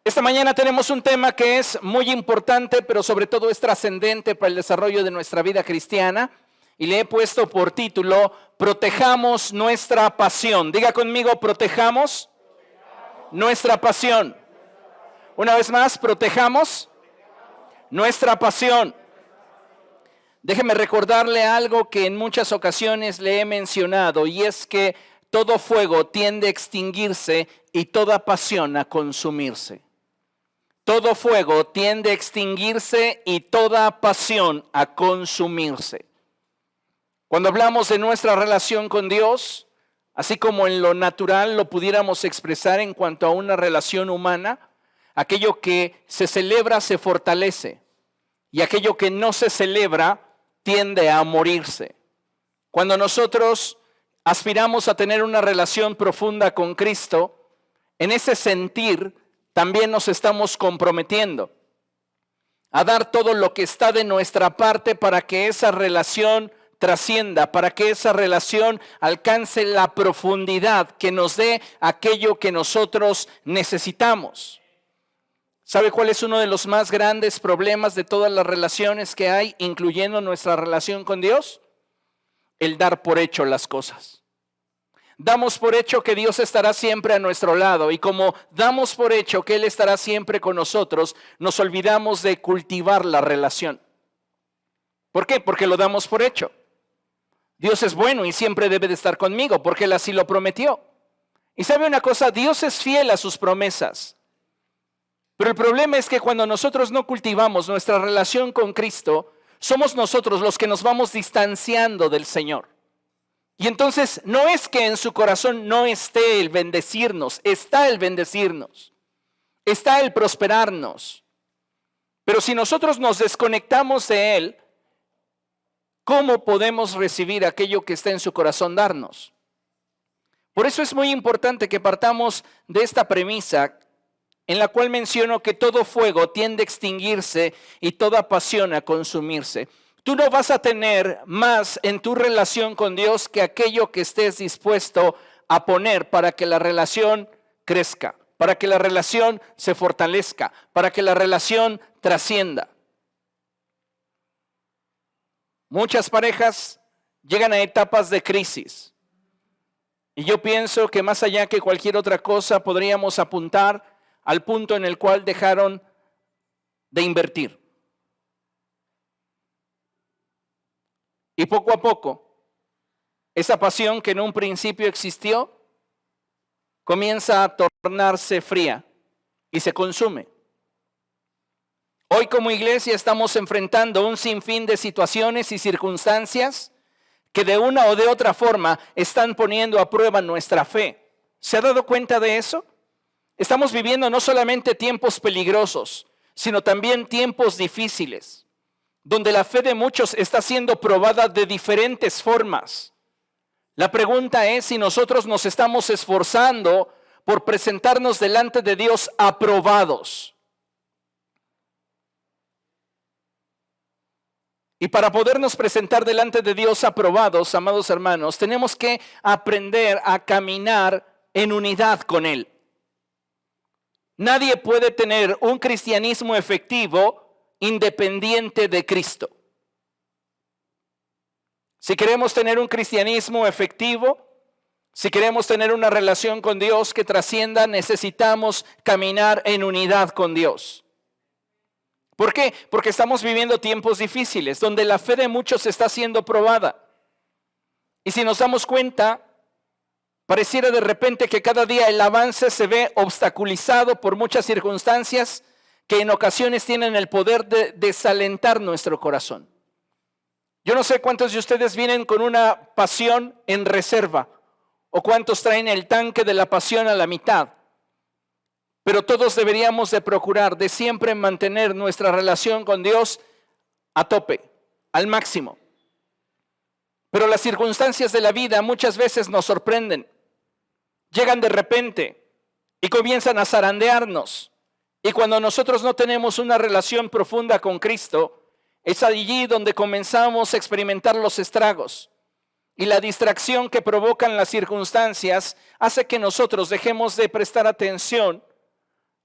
Esta mañana tenemos un tema que es muy importante, pero sobre todo es trascendente para el desarrollo de nuestra vida cristiana. Y le he puesto por título, Protejamos nuestra pasión. Diga conmigo, protejamos nuestra pasión. Una vez más, protejamos nuestra pasión. Déjeme recordarle algo que en muchas ocasiones le he mencionado, y es que todo fuego tiende a extinguirse y toda pasión a consumirse. Todo fuego tiende a extinguirse y toda pasión a consumirse. Cuando hablamos de nuestra relación con Dios, así como en lo natural lo pudiéramos expresar en cuanto a una relación humana, aquello que se celebra se fortalece y aquello que no se celebra tiende a morirse. Cuando nosotros aspiramos a tener una relación profunda con Cristo, en ese sentir también nos estamos comprometiendo a dar todo lo que está de nuestra parte para que esa relación trascienda, para que esa relación alcance la profundidad que nos dé aquello que nosotros necesitamos. ¿Sabe cuál es uno de los más grandes problemas de todas las relaciones que hay, incluyendo nuestra relación con Dios? El dar por hecho las cosas. Damos por hecho que Dios estará siempre a nuestro lado, y como damos por hecho que Él estará siempre con nosotros, nos olvidamos de cultivar la relación. ¿Por qué? Porque lo damos por hecho. Dios es bueno y siempre debe de estar conmigo, porque Él así lo prometió. Y ¿sabe una cosa? Dios es fiel a sus promesas. Pero el problema es que cuando nosotros no cultivamos nuestra relación con Cristo, somos nosotros los que nos vamos distanciando del Señor. Y entonces no es que en su corazón no esté el bendecirnos, está el bendecirnos, está el prosperarnos. Pero si nosotros nos desconectamos de Él, ¿cómo podemos recibir aquello que está en su corazón darnos? Por eso es muy importante que partamos de esta premisa en la cual menciono que todo fuego tiende a extinguirse y toda pasión a consumirse. Tú no vas a tener más en tu relación con Dios que aquello que estés dispuesto a poner para que la relación crezca, para que la relación se fortalezca, para que la relación trascienda. Muchas parejas llegan a etapas de crisis. Y yo pienso que más allá que cualquier otra cosa podríamos apuntar al punto en el cual dejaron de invertir. Y poco a poco, esa pasión que en un principio existió, comienza a tornarse fría y se consume. Hoy como iglesia estamos enfrentando un sinfín de situaciones y circunstancias que de una o de otra forma están poniendo a prueba nuestra fe. ¿Se ha dado cuenta de eso? Estamos viviendo no solamente tiempos peligrosos, sino también tiempos difíciles, donde la fe de muchos está siendo probada de diferentes formas. La pregunta es si nosotros nos estamos esforzando por presentarnos delante de Dios aprobados. Y para podernos presentar delante de Dios aprobados, amados hermanos, tenemos que aprender a caminar en unidad con Él. Nadie puede tener un cristianismo efectivo independiente de Cristo. Si queremos tener un cristianismo efectivo, si queremos tener una relación con Dios que trascienda, necesitamos caminar en unidad con Dios. ¿Por qué? Porque estamos viviendo tiempos difíciles, donde la fe de muchos está siendo probada. Y si nos damos cuenta, pareciera de repente que cada día el avance se ve obstaculizado por muchas circunstancias que en ocasiones tienen el poder de desalentar nuestro corazón. Yo no sé cuántos de ustedes vienen con una pasión en reserva o cuántos traen el tanque de la pasión a la mitad. Pero todos deberíamos de procurar de siempre mantener nuestra relación con Dios a tope, al máximo. Pero las circunstancias de la vida muchas veces nos sorprenden. Llegan de repente y comienzan a zarandearnos. Y cuando nosotros no tenemos una relación profunda con Cristo, es allí donde comenzamos a experimentar los estragos. Y la distracción que provocan las circunstancias hace que nosotros dejemos de prestar atención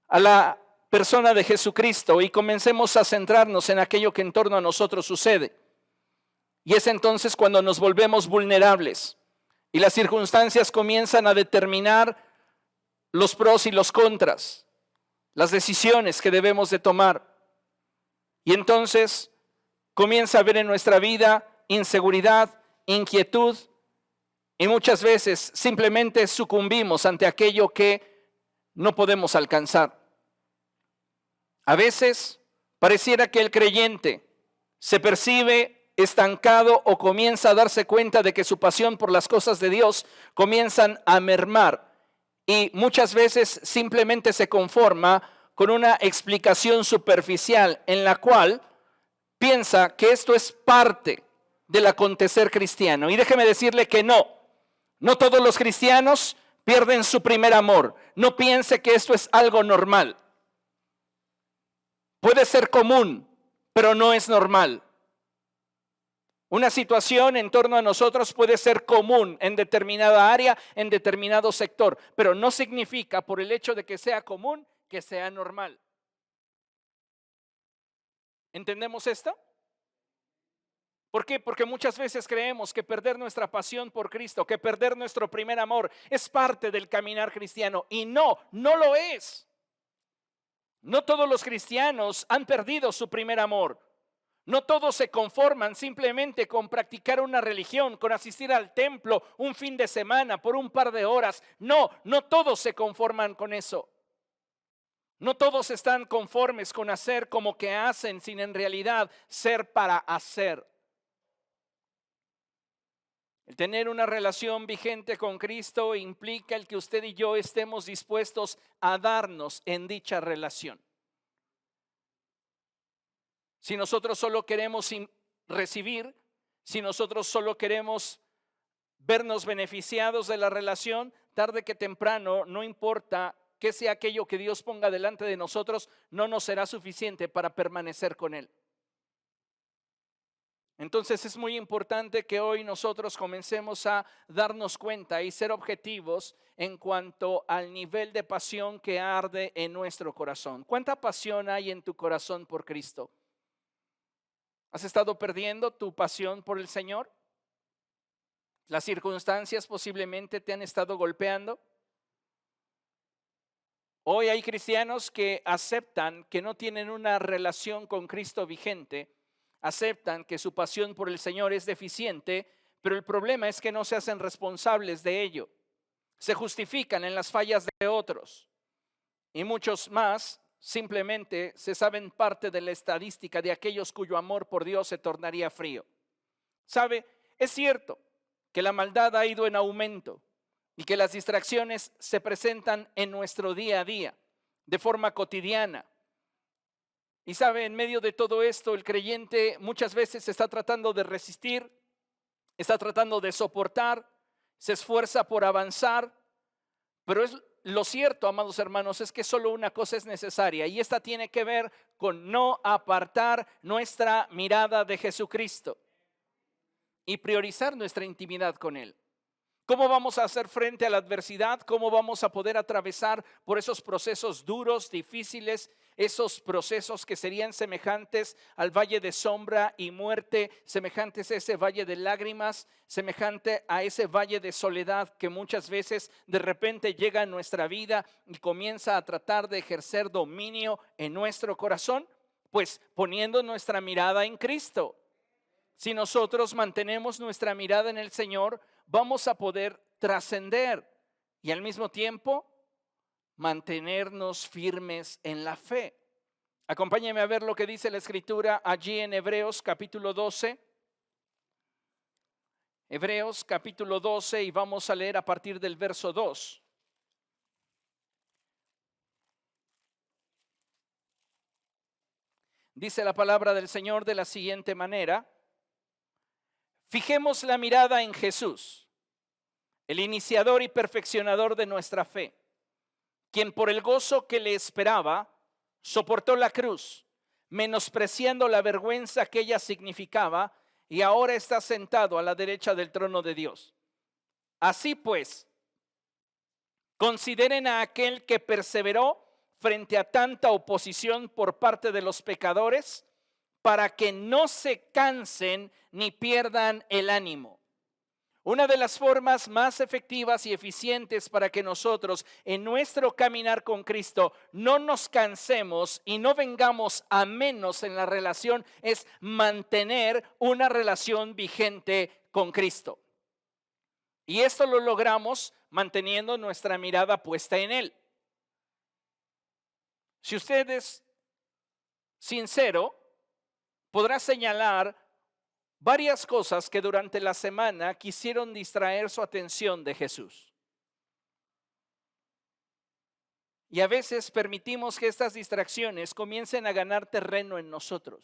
a la persona de Jesucristo y comencemos a centrarnos en aquello que en torno a nosotros sucede. Y es entonces cuando nos volvemos vulnerables y las circunstancias comienzan a determinar los pros y los contras, las decisiones que debemos de tomar. Y entonces comienza a haber en nuestra vida inseguridad, inquietud, y muchas veces simplemente sucumbimos ante aquello que no podemos alcanzar. A veces pareciera que el creyente se percibe estancado o comienza a darse cuenta de que su pasión por las cosas de Dios comienzan a mermar, y muchas veces simplemente se conforma con una explicación superficial en la cual piensa que esto es parte del acontecer cristiano. Y déjeme decirle que no todos los cristianos pierden su primer amor. No piense que esto es algo normal. Puede ser común, pero no es normal. Una situación en torno a nosotros puede ser común en determinada área, en determinado sector, pero no significa por el hecho de que sea común que sea normal. ¿Entendemos esto? ¿Por qué? Porque muchas veces creemos que perder nuestra pasión por Cristo, que perder nuestro primer amor es parte del caminar cristiano, y no lo es. No todos los cristianos han perdido su primer amor. No todos se conforman simplemente con practicar una religión, con asistir al templo un fin de semana por un par de horas. No todos se conforman con eso. No todos están conformes con hacer como que hacen, sin en realidad ser para hacer. El tener una relación vigente con Cristo implica el que usted y yo estemos dispuestos a darnos en dicha relación. Si nosotros solo queremos recibir, si nosotros solo queremos vernos beneficiados de la relación, tarde que temprano, no importa que sea aquello que Dios ponga delante de nosotros, no nos será suficiente para permanecer con Él. Entonces es muy importante que hoy nosotros comencemos a darnos cuenta y ser objetivos en cuanto al nivel de pasión que arde en nuestro corazón. ¿Cuánta pasión hay en tu corazón por Cristo? ¿Has estado perdiendo tu pasión por el Señor? ¿Las circunstancias posiblemente te han estado golpeando? Hoy hay cristianos que aceptan que no tienen una relación con Cristo vigente, aceptan que su pasión por el Señor es deficiente, pero el problema es que no se hacen responsables de ello. Se justifican en las fallas de otros, y muchos más simplemente se saben parte de la estadística de aquellos cuyo amor por Dios se tornaría frío. ¿Sabe? Es cierto que la maldad ha ido en aumento y que las distracciones se presentan en nuestro día a día, de forma cotidiana. Y sabe, en medio de todo esto, el creyente muchas veces está tratando de resistir, está tratando de soportar, se esfuerza por avanzar, pero es lo cierto, amados hermanos, es que solo una cosa es necesaria, y esta tiene que ver con no apartar nuestra mirada de Jesucristo y priorizar nuestra intimidad con Él. ¿Cómo vamos a hacer frente a la adversidad? ¿Cómo vamos a poder atravesar por esos procesos duros, difíciles, esos procesos que serían semejantes al valle de sombra y muerte, semejantes a ese valle de lágrimas, semejante a ese valle de soledad que muchas veces de repente llega a nuestra vida y comienza a tratar de ejercer dominio en nuestro corazón? Pues poniendo nuestra mirada en Cristo. Si nosotros mantenemos nuestra mirada en el Señor, vamos a poder trascender y al mismo tiempo mantenernos firmes en la fe. Acompáñenme a ver lo que dice la Escritura allí en Hebreos capítulo 12. Hebreos capítulo 12, y vamos a leer a partir del verso 2. Dice la palabra del Señor de la siguiente manera: fijemos la mirada en Jesús, el iniciador y perfeccionador de nuestra fe, quien por el gozo que le esperaba soportó la cruz, menospreciando la vergüenza que ella significaba, y ahora está sentado a la derecha del trono de Dios. Así pues, consideren a aquel que perseveró frente a tanta oposición por parte de los pecadores, para que no se cansen ni pierdan el ánimo. Una de las formas más efectivas y eficientes para que nosotros en nuestro caminar con Cristo no nos cansemos y no vengamos a menos en la relación es mantener una relación vigente con Cristo. Y esto lo logramos manteniendo nuestra mirada puesta en Él. Si usted es sincero, podrá señalar varias cosas que durante la semana quisieron distraer su atención de Jesús. Y a veces permitimos que estas distracciones comiencen a ganar terreno en nosotros.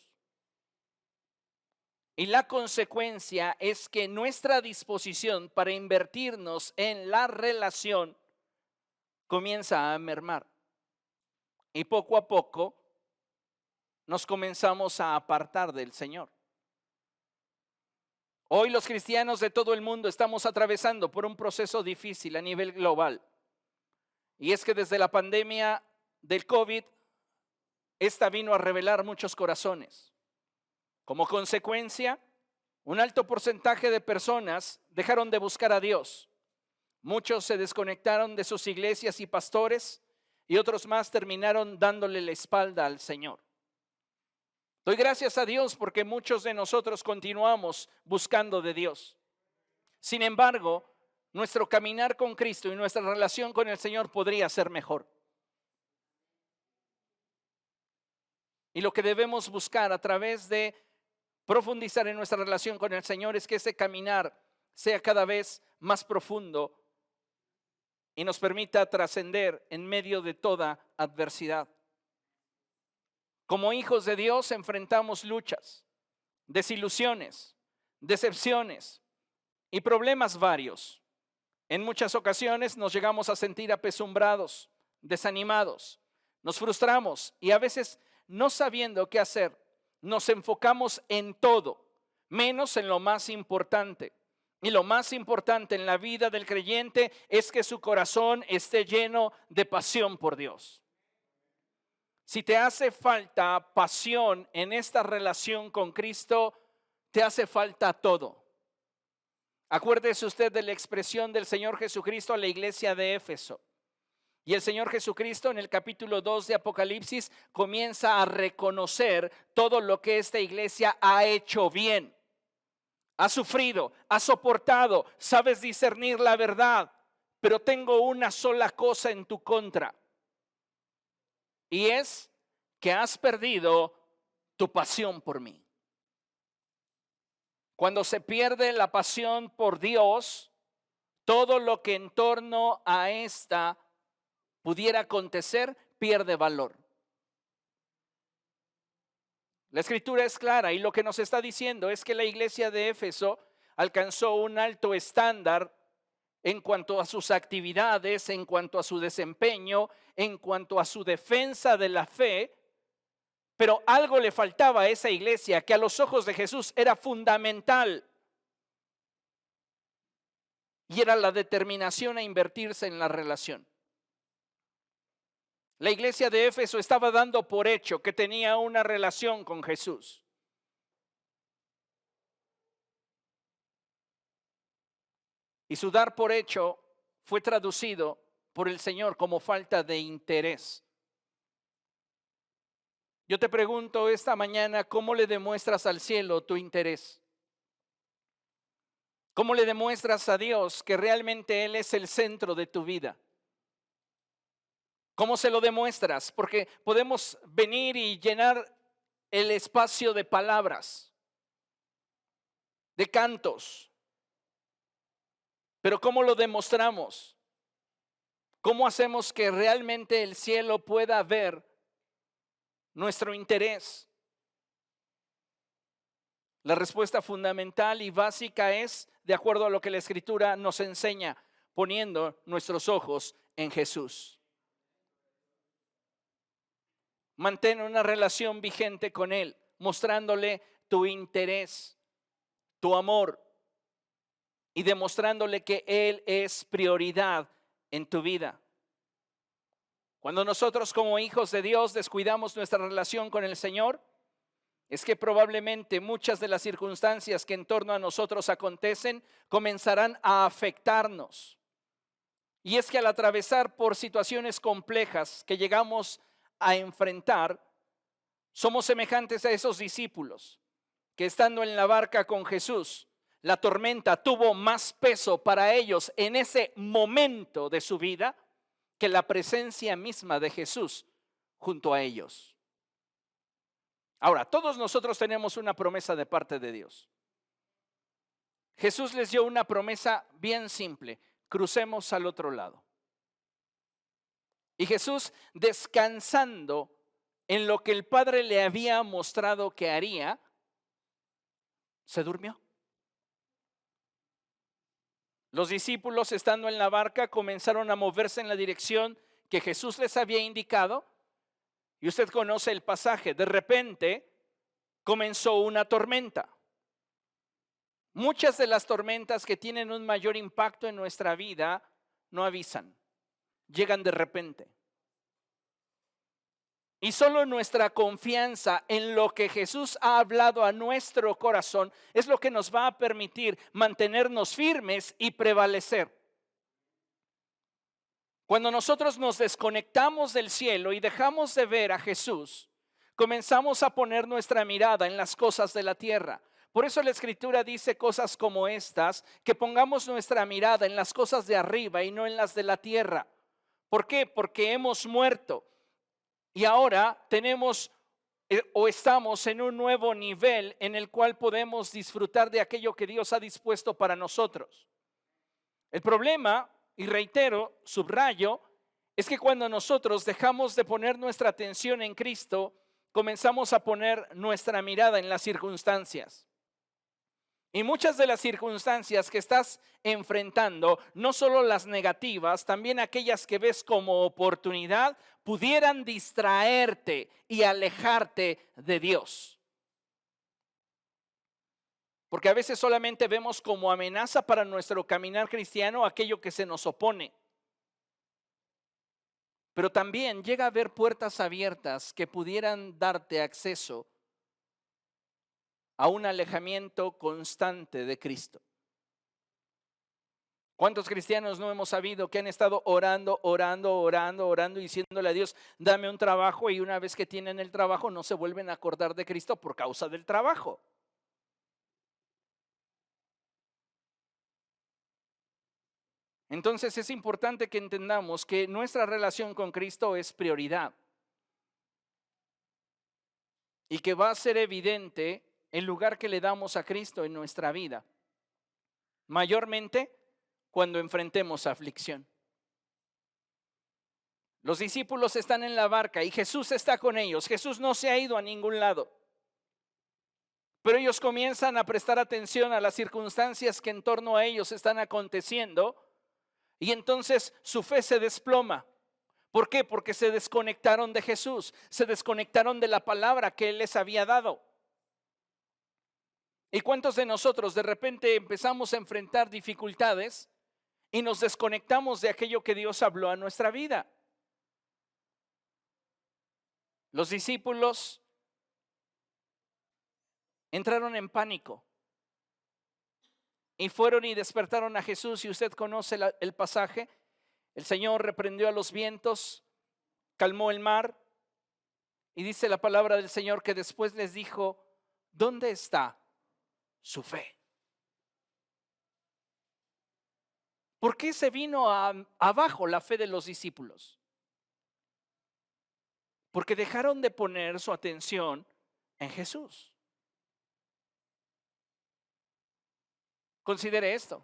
Y la consecuencia es que nuestra disposición para invertirnos en la relación comienza a mermar. Y poco a poco nos comenzamos a apartar del Señor. Hoy los cristianos de todo el mundo estamos atravesando por un proceso difícil a nivel global. Y es que desde la pandemia del COVID, esta vino a revelar muchos corazones. Como consecuencia, un alto porcentaje de personas dejaron de buscar a Dios. Muchos se desconectaron de sus iglesias y pastores y otros más terminaron dándole la espalda al Señor. Doy gracias a Dios porque muchos de nosotros continuamos buscando de Dios. Sin embargo, nuestro caminar con Cristo y nuestra relación con el Señor podría ser mejor. Y lo que debemos buscar a través de profundizar en nuestra relación con el Señor es que ese caminar sea cada vez más profundo y nos permita trascender en medio de toda adversidad. Como hijos de Dios enfrentamos luchas, desilusiones, decepciones y problemas varios. En muchas ocasiones nos llegamos a sentir apesumbrados, desanimados, nos frustramos y a veces no sabiendo qué hacer, nos enfocamos en todo, menos en lo más importante. Y lo más importante en la vida del creyente es que su corazón esté lleno de pasión por Dios. Si te hace falta pasión en esta relación con Cristo, te hace falta todo. Acuérdese usted de la expresión del Señor Jesucristo a la iglesia de Éfeso. Y el Señor Jesucristo en el capítulo 2 de Apocalipsis comienza a reconocer todo lo que esta iglesia ha hecho bien. Ha sufrido, ha soportado, sabes discernir la verdad, pero tengo una sola cosa en tu contra. Y es que has perdido tu pasión por mí. Cuando se pierde la pasión por Dios, todo lo que en torno a esta pudiera acontecer pierde valor. La escritura es clara y lo que nos está diciendo es que la iglesia de Éfeso alcanzó un alto estándar en cuanto a sus actividades, en cuanto a su desempeño, en cuanto a su defensa de la fe, pero algo le faltaba a esa iglesia que a los ojos de Jesús era fundamental, y era la determinación a invertirse en la relación. La iglesia de Éfeso estaba dando por hecho que tenía una relación con Jesús. Y su dar por hecho fue traducido por el Señor como falta de interés. Yo te pregunto esta mañana, ¿cómo le demuestras al cielo tu interés? ¿Cómo le demuestras a Dios que realmente Él es el centro de tu vida? ¿Cómo se lo demuestras? Porque podemos venir y llenar el espacio de palabras, de cantos, pero ¿cómo lo demostramos? ¿Cómo hacemos que realmente el cielo pueda ver nuestro interés? La respuesta fundamental y básica es, de acuerdo a lo que la Escritura nos enseña, poniendo nuestros ojos en Jesús. Mantén una relación vigente con Él, mostrándole tu interés, tu amor y demostrándole que Él es prioridad en tu vida. Cuando nosotros como hijos de Dios descuidamos nuestra relación con el Señor, es que probablemente muchas de las circunstancias que en torno a nosotros acontecen comenzarán a afectarnos. Y es que al atravesar por situaciones complejas que llegamos a enfrentar, somos semejantes a esos discípulos que estando en la barca con Jesús, la tormenta tuvo más peso para ellos en ese momento de su vida que la presencia misma de Jesús junto a ellos. Ahora, todos nosotros tenemos una promesa de parte de Dios. Jesús les dio una promesa bien simple: crucemos al otro lado. Y Jesús, descansando en lo que el Padre le había mostrado que haría, se durmió. Los discípulos, estando en la barca, comenzaron a moverse en la dirección que Jesús les había indicado. Y usted conoce el pasaje. De repente comenzó una tormenta. Muchas de las tormentas que tienen un mayor impacto en nuestra vida no avisan, llegan de repente. Y solo nuestra confianza en lo que Jesús ha hablado a nuestro corazón es lo que nos va a permitir mantenernos firmes y prevalecer. Cuando nosotros nos desconectamos del cielo y dejamos de ver a Jesús, comenzamos a poner nuestra mirada en las cosas de la tierra. Por eso la Escritura dice cosas como estas: que pongamos nuestra mirada en las cosas de arriba y no en las de la tierra. ¿Por qué? Porque hemos muerto. Y ahora tenemos o estamos en un nuevo nivel en el cual podemos disfrutar de aquello que Dios ha dispuesto para nosotros. El problema, y reitero, subrayo, es que cuando nosotros dejamos de poner nuestra atención en Cristo, comenzamos a poner nuestra mirada en las circunstancias. Y muchas de las circunstancias que estás enfrentando, no solo las negativas, también aquellas que ves como oportunidad, pudieran distraerte y alejarte de Dios. Porque a veces solamente vemos como amenaza para nuestro caminar cristiano aquello que se nos opone. Pero también llega a haber puertas abiertas que pudieran darte acceso a un alejamiento constante de Cristo. ¿Cuántos cristianos no hemos sabido que han estado orando y diciéndole a Dios: dame un trabajo, y una vez que tienen el trabajo no se vuelven a acordar de Cristo por causa del trabajo? Entonces es importante que entendamos que nuestra relación con Cristo es prioridad y que va a ser evidente el lugar que le damos a Cristo en nuestra vida, mayormente cuando enfrentemos aflicción. Los discípulos están en la barca y Jesús está con ellos. Jesús no se ha ido a ningún lado, pero ellos comienzan a prestar atención a las circunstancias que en torno a ellos están aconteciendo, y entonces su fe se desploma. ¿Por qué? Porque se desconectaron de Jesús, se desconectaron de la palabra que Él les había dado. ¿Y cuántos de nosotros de repente empezamos a enfrentar dificultades y nos desconectamos de aquello que Dios habló a nuestra vida? Los discípulos entraron en pánico y fueron y despertaron a Jesús, y usted conoce el pasaje. El Señor reprendió a los vientos, calmó el mar, y dice la palabra del Señor que después les dijo: ¿dónde está su fe? ¿Por qué se vino abajo la fe de los discípulos? Porque dejaron de poner su atención en Jesús. Considere esto: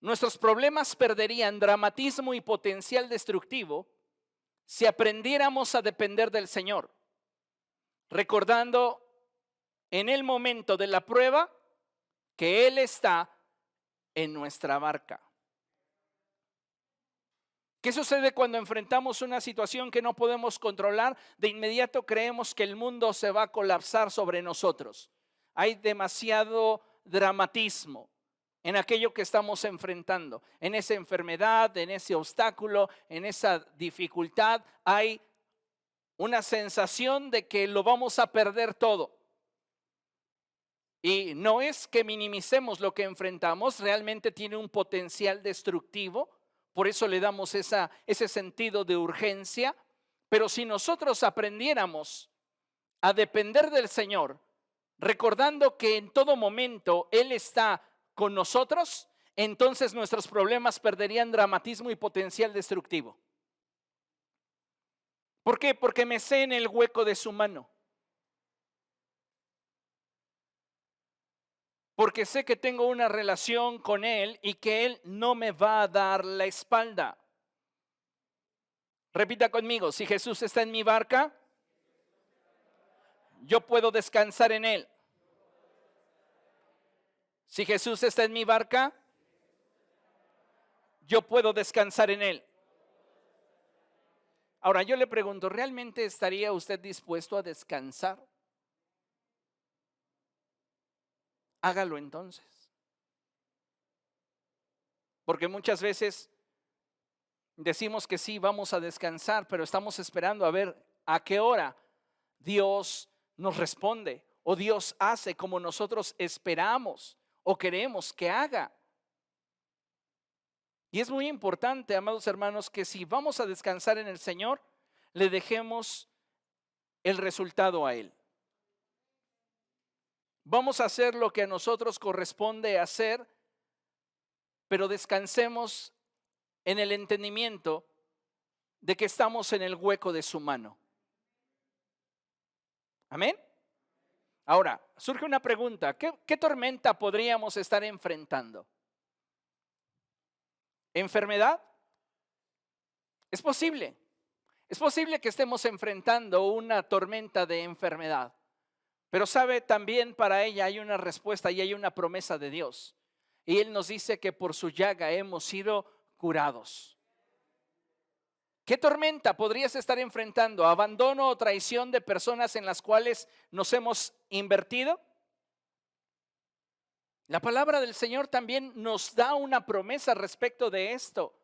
nuestros problemas perderían dramatismo y potencial destructivo si aprendiéramos a depender del Señor, recordando en el momento de la prueba que Él está en nuestra barca. ¿Qué sucede cuando enfrentamos una situación que no podemos controlar? De inmediato creemos que el mundo se va a colapsar sobre nosotros. Hay demasiado dramatismo. en aquello que estamos enfrentando, en esa enfermedad, en ese obstáculo, en esa dificultad. Hay una sensación de que lo vamos a perder todo. Y no es que minimicemos lo que enfrentamos, realmente tiene un potencial destructivo, por eso le damos ese sentido de urgencia. Pero si nosotros aprendiéramos a depender del Señor, recordando que en todo momento Él está con nosotros, entonces nuestros problemas perderían dramatismo y potencial destructivo. ¿Por qué? Porque me sé en el hueco de su mano. Porque sé que tengo una relación con Él y que Él no me va a dar la espalda. Repita conmigo, si Jesús está en mi barca, yo puedo descansar en Él. Si Jesús está en mi barca, yo puedo descansar en Él. Ahora yo le pregunto, ¿realmente estaría usted dispuesto a descansar? Hágalo entonces. Porque muchas veces decimos que sí, vamos a descansar, pero estamos esperando a ver a qué hora Dios nos responde o Dios hace como nosotros esperamos o queremos que haga. Y es muy importante, amados hermanos, que si vamos a descansar en el Señor, le dejemos el resultado a Él. Vamos a hacer lo que a nosotros corresponde hacer, pero descansemos en el entendimiento de que estamos en el hueco de su mano. Amén. Ahora, surge una pregunta. ¿Qué tormenta podríamos estar enfrentando? ¿Enfermedad? Es posible. Es posible que estemos enfrentando una tormenta de enfermedad. Pero sabe, también para ella hay una respuesta y hay una promesa de Dios. Y Él nos dice que por su llaga hemos sido curados. ¿Qué tormenta podrías estar enfrentando? ¿Abandono o traición de personas en las cuales nos hemos invertido? La palabra del Señor también nos da una promesa respecto de esto.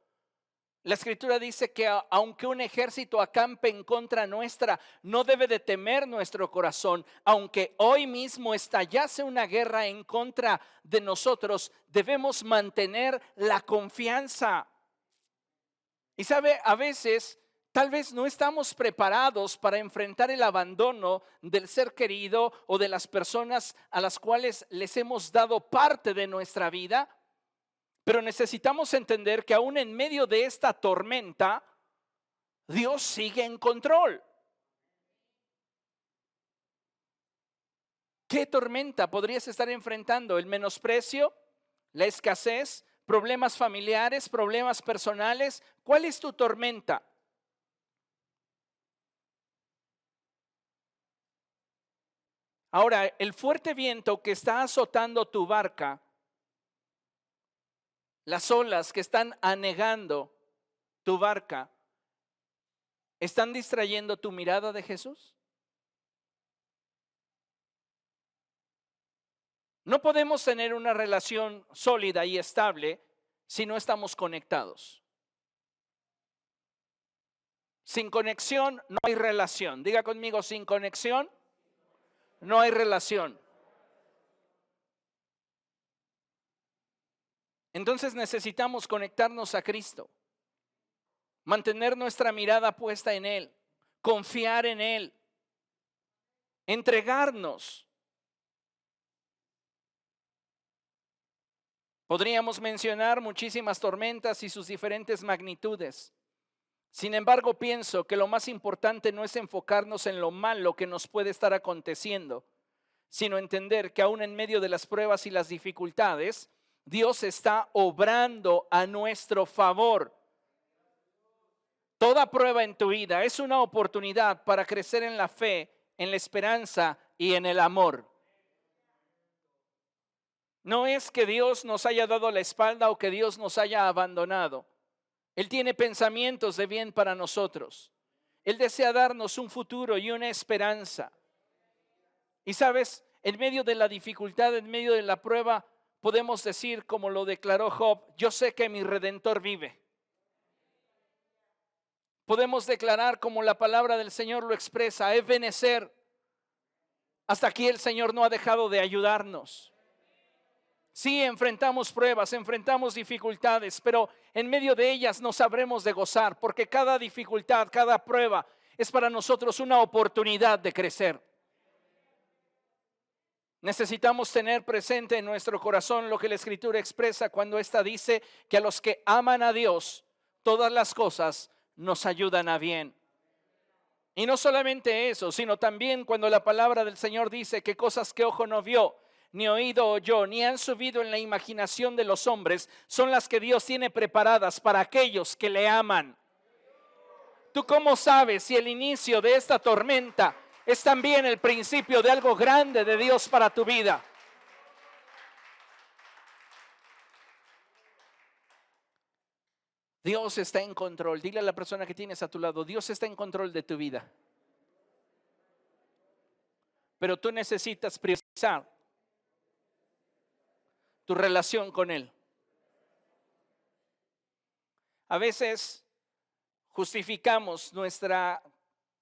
La Escritura dice que aunque un ejército acampe en contra nuestra, no debe de temer nuestro corazón. Aunque hoy mismo estallase una guerra en contra de nosotros, debemos mantener la confianza. Y sabe, a veces tal vez no estamos preparados para enfrentar el abandono del ser querido o de las personas a las cuales les hemos dado parte de nuestra vida. Pero necesitamos entender que aún en medio de esta tormenta, Dios sigue en control. ¿Qué tormenta podrías estar enfrentando? ¿El menosprecio? ¿La escasez? ¿Problemas familiares? ¿Problemas personales? ¿Cuál es tu tormenta? Ahora, el fuerte viento que está azotando tu barca, las olas que están anegando tu barca, ¿están distrayendo tu mirada de Jesús? No podemos tener una relación sólida y estable si no estamos conectados. Sin conexión no hay relación. Diga conmigo, sin conexión no hay relación. Entonces necesitamos conectarnos a Cristo, mantener nuestra mirada puesta en Él, confiar en Él, entregarnos. Podríamos mencionar muchísimas tormentas y sus diferentes magnitudes. Sin embargo, pienso que lo más importante no es enfocarnos en lo malo que nos puede estar aconteciendo, sino entender que aún en medio de las pruebas y las dificultades, Dios está obrando a nuestro favor. Toda prueba en tu vida es una oportunidad para crecer en la fe, en la esperanza y en el amor. No es que Dios nos haya dado la espalda o que Dios nos haya abandonado. Él tiene pensamientos de bien para nosotros. Él desea darnos un futuro y una esperanza. Y sabes, en medio de la dificultad, en medio de la prueba, podemos decir como lo declaró Job: yo sé que mi Redentor vive. Podemos declarar como la palabra del Señor lo expresa: Ebenezer, hasta aquí el Señor no ha dejado de ayudarnos. Sí, enfrentamos pruebas, enfrentamos dificultades, pero en medio de ellas nos sabremos de gozar, porque cada dificultad, cada prueba es para nosotros una oportunidad de crecer. Necesitamos tener presente en nuestro corazón lo que la Escritura expresa cuando ésta dice que a los que aman a Dios, todas las cosas nos ayudan a bien. Y no solamente eso, sino también cuando la palabra del Señor dice que cosas que ojo no vio, ni oído oyó, ni han subido en la imaginación de los hombres, son las que Dios tiene preparadas para aquellos que le aman. ¿Tú cómo sabes si el inicio de esta tormenta es también el principio de algo grande de Dios para tu vida? Dios está en control. Dile a la persona que tienes a tu lado: Dios está en control de tu vida. Pero tú necesitas priorizar tu relación con Él. A veces justificamos nuestra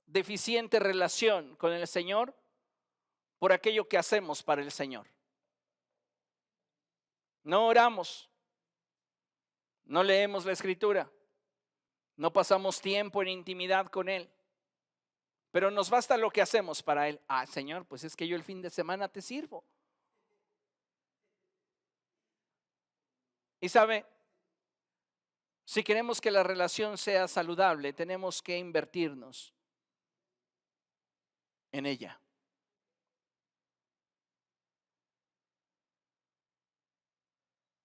deficiente relación con el Señor por aquello que hacemos para el Señor. No oramos, no leemos la Escritura, no pasamos tiempo en intimidad con Él, pero nos basta lo que hacemos para Él. Señor, pues es que yo el fin de semana te sirvo. Y sabe, si queremos que la relación sea saludable, tenemos que invertirnos en ella.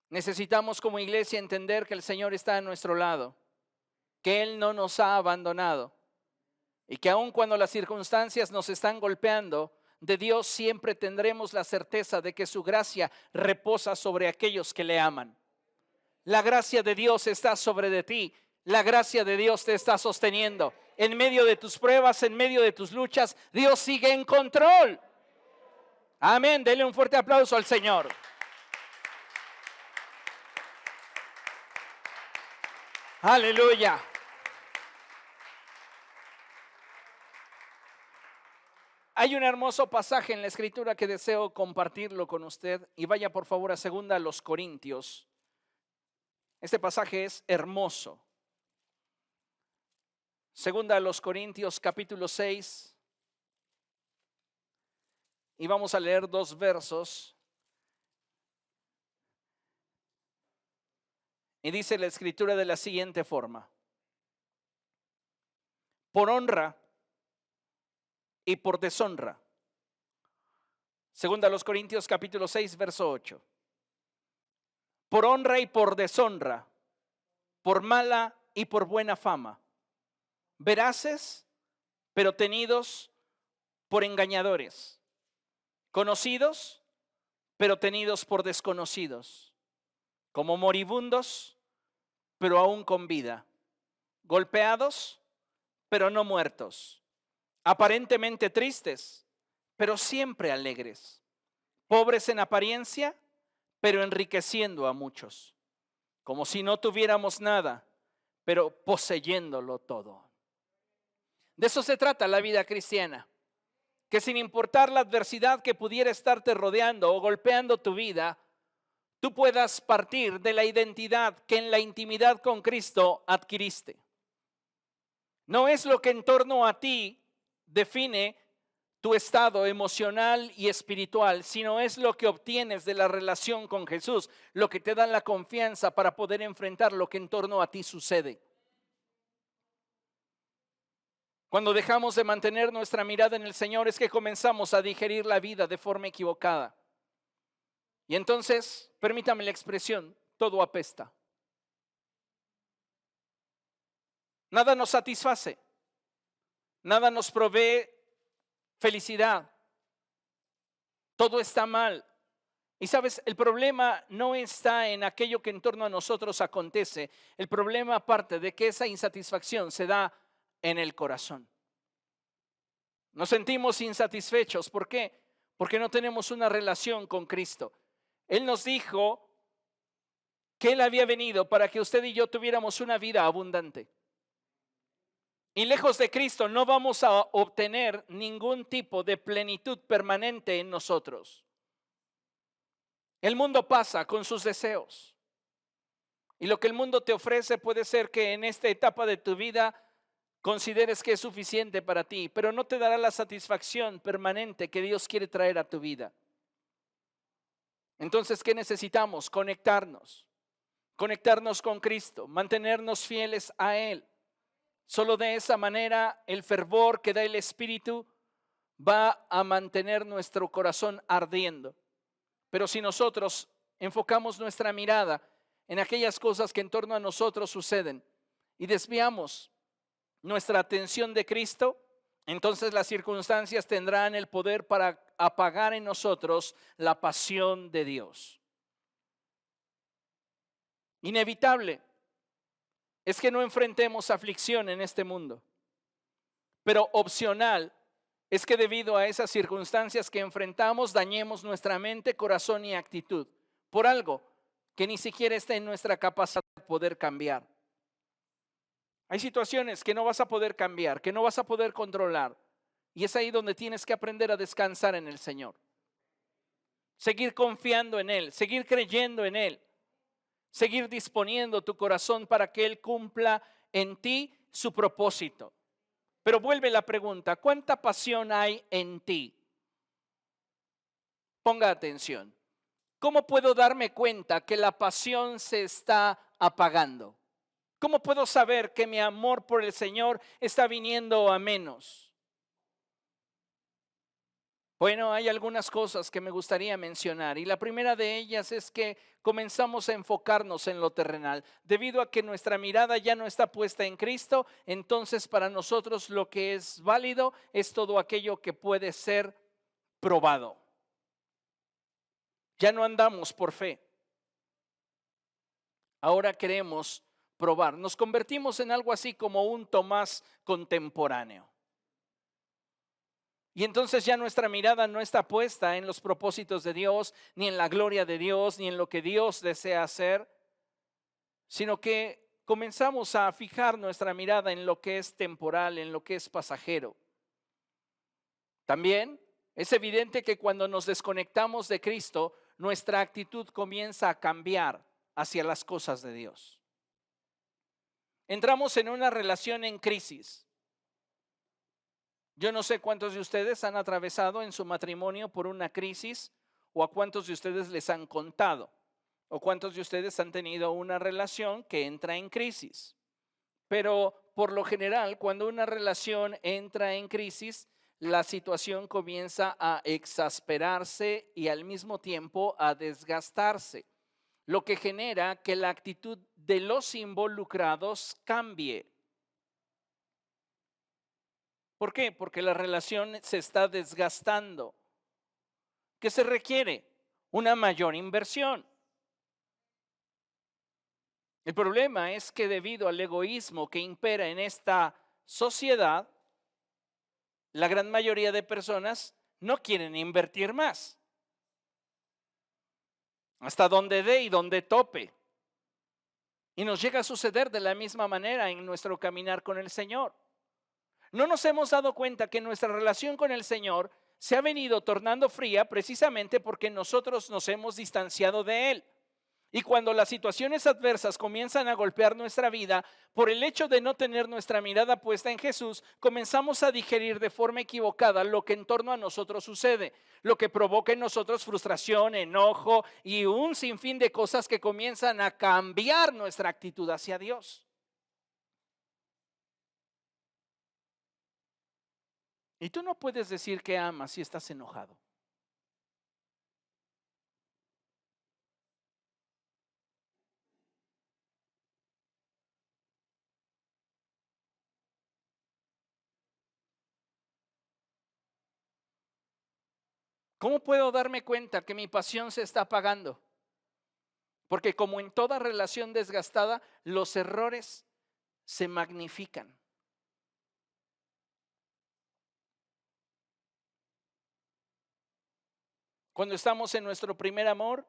Necesitamos como iglesia entender que el Señor está a nuestro lado, que Él no nos ha abandonado y que aun cuando las circunstancias nos están golpeando, de Dios siempre tendremos la certeza de que su gracia reposa sobre aquellos que le aman. La gracia de Dios está sobre de ti, la gracia de Dios te está sosteniendo. En medio de tus pruebas, en medio de tus luchas, Dios sigue en control. Amén, denle un fuerte aplauso al Señor. Aleluya. Hay un hermoso pasaje en la Escritura que deseo compartirlo con usted, y vaya por favor a 2 Corintios. Este pasaje es hermoso. 2 Corintios capítulo 6, y vamos a leer 2 versos. Y dice la Escritura de la siguiente forma: por honra y por deshonra. 2 Corintios capítulo 6, verso 8. Por honra y por deshonra, por mala y por buena fama, veraces, pero tenidos por engañadores, conocidos, pero tenidos por desconocidos, como moribundos, pero aún con vida, golpeados, pero no muertos, aparentemente tristes, pero siempre alegres, pobres en apariencia, pero enriqueciendo a muchos, como si no tuviéramos nada, pero poseyéndolo todo. De eso se trata la vida cristiana, que sin importar la adversidad que pudiera estarte rodeando o golpeando tu vida, tú puedas partir de la identidad que en la intimidad con Cristo adquiriste. No es lo que en torno a ti define tu estado emocional y espiritual, sino es lo que obtienes de la relación con Jesús, lo que te da la confianza para poder enfrentar lo que en torno a ti sucede. Cuando dejamos de mantener nuestra mirada en el Señor es que comenzamos a digerir la vida de forma equivocada. Y entonces, permítame la expresión, todo apesta. Nada nos satisface, nada nos provee felicidad, todo está mal. Y sabes, el problema no está en aquello que en torno a nosotros acontece, el problema parte de que esa insatisfacción se da en el corazón. Nos sentimos insatisfechos, ¿por qué? Porque no tenemos una relación con Cristo. Él nos dijo que Él había venido para que usted y yo tuviéramos una vida abundante. Y lejos de Cristo no vamos a obtener ningún tipo de plenitud permanente en nosotros. El mundo pasa con sus deseos. Y lo que el mundo te ofrece puede ser que en esta etapa de tu vida consideres que es suficiente para ti, pero no te dará la satisfacción permanente que Dios quiere traer a tu vida. Entonces, ¿qué necesitamos? Conectarnos con Cristo, mantenernos fieles a Él. Solo de esa manera el fervor que da el Espíritu va a mantener nuestro corazón ardiendo. Pero si nosotros enfocamos nuestra mirada en aquellas cosas que en torno a nosotros suceden y desviamos nuestra atención de Cristo, entonces las circunstancias tendrán el poder para apagar en nosotros la pasión de Dios. Inevitable es que no enfrentemos aflicción en este mundo, pero opcional es que debido a esas circunstancias que enfrentamos dañemos nuestra mente, corazón y actitud por algo que ni siquiera está en nuestra capacidad de poder cambiar. Hay situaciones que no vas a poder cambiar, que no vas a poder controlar, y es ahí donde tienes que aprender a descansar en el Señor. Seguir confiando en Él, seguir creyendo en Él, seguir disponiendo tu corazón para que Él cumpla en ti su propósito. Pero vuelve la pregunta, ¿cuánta pasión hay en ti? Ponga atención. ¿Cómo puedo darme cuenta que la pasión se está apagando? ¿Cómo puedo saber que mi amor por el Señor está viniendo a menos? Bueno, hay algunas cosas que me gustaría mencionar y la primera de ellas es que comenzamos a enfocarnos en lo terrenal. Debido a que nuestra mirada ya no está puesta en Cristo, entonces para nosotros lo que es válido es todo aquello que puede ser probado. Ya no andamos por fe. Ahora queremos probar. Nos convertimos en algo así como un Tomás contemporáneo. Y entonces ya nuestra mirada no está puesta en los propósitos de Dios, ni en la gloria de Dios, ni en lo que Dios desea hacer, sino que comenzamos a fijar nuestra mirada en lo que es temporal, en lo que es pasajero. También es evidente que cuando nos desconectamos de Cristo, nuestra actitud comienza a cambiar hacia las cosas de Dios. Entramos en una relación en crisis. Yo no sé cuántos de ustedes han atravesado en su matrimonio por una crisis o a cuántos de ustedes les han contado o cuántos de ustedes han tenido una relación que entra en crisis. Pero por lo general, cuando una relación entra en crisis, la situación comienza a exasperarse y al mismo tiempo a desgastarse, lo que genera que la actitud de los involucrados cambie. ¿Por qué? Porque la relación se está desgastando. ¿Qué se requiere? Una mayor inversión. El problema es que debido al egoísmo que impera en esta sociedad, la gran mayoría de personas no quieren invertir más. Hasta donde dé y donde tope. Y nos llega a suceder de la misma manera en nuestro caminar con el Señor. No nos hemos dado cuenta que nuestra relación con el Señor se ha venido tornando fría precisamente porque nosotros nos hemos distanciado de Él. Y cuando las situaciones adversas comienzan a golpear nuestra vida, por el hecho de no tener nuestra mirada puesta en Jesús, comenzamos a digerir de forma equivocada lo que en torno a nosotros sucede, lo que provoca en nosotros frustración, enojo y un sinfín de cosas que comienzan a cambiar nuestra actitud hacia Dios. Y tú no puedes decir que amas si estás enojado. ¿Cómo puedo darme cuenta que mi pasión se está apagando? Porque como en toda relación desgastada, los errores se magnifican. Cuando estamos en nuestro primer amor,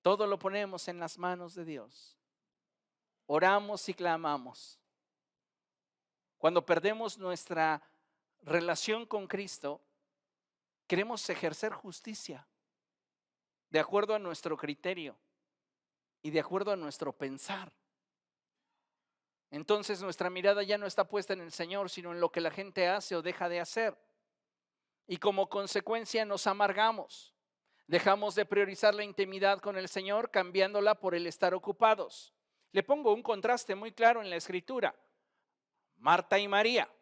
Todo lo ponemos en las manos de Dios. Oramos y clamamos. Cuando perdemos nuestra relación con Cristo, queremos ejercer justicia de acuerdo a nuestro criterio y de acuerdo a nuestro pensar. Entonces nuestra mirada ya no está puesta en el Señor, sino en lo que la gente hace o deja de hacer. Y como consecuencia nos amargamos. Dejamos de priorizar la intimidad con el Señor, cambiándola por el estar ocupados. Le pongo un contraste muy claro en la Escritura. Marta y María.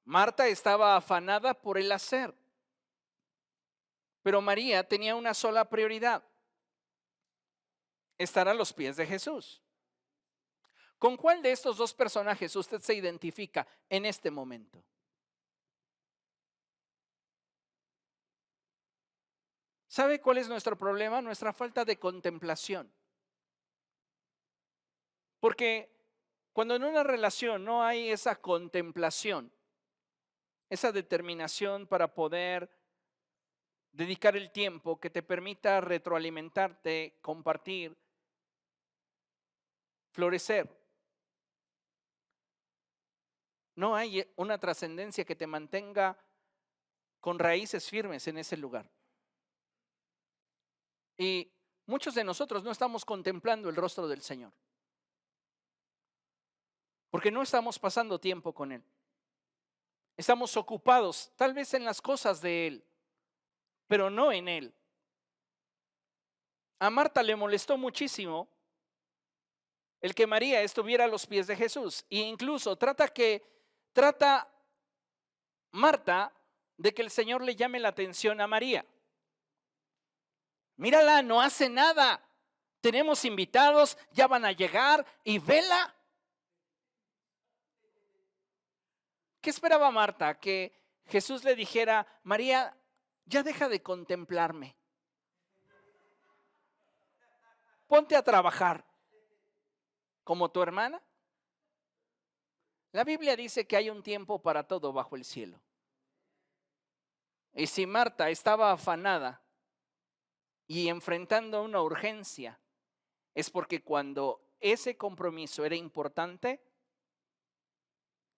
Marta estaba afanada por el hacer, pero María tenía una sola prioridad: estar a los pies de Jesús. ¿Con cuál de estos dos personajes usted se identifica en este momento? ¿Sabe cuál es nuestro problema? Nuestra falta de contemplación. Porque cuando en una relación no hay esa contemplación, esa determinación para poder dedicar el tiempo que te permita retroalimentarte, compartir, florecer, no hay una trascendencia que te mantenga con raíces firmes en ese lugar. Y muchos de nosotros no estamos contemplando el rostro del Señor, porque no estamos pasando tiempo con Él. Estamos ocupados tal vez en las cosas de Él, pero no en Él. A Marta le molestó muchísimo el que María estuviera a los pies de Jesús, e incluso trata Marta de que el Señor le llame la atención a María. Mírala, no hace nada. Tenemos invitados, ya van a llegar y vela. ¿Qué esperaba Marta? Que Jesús le dijera: María, ya deja de contemplarme. Ponte a trabajar. ¿Como tu hermana? La Biblia dice que hay un tiempo para todo bajo el cielo. Y si Marta estaba afanada y enfrentando una urgencia, es porque cuando ese compromiso era importante,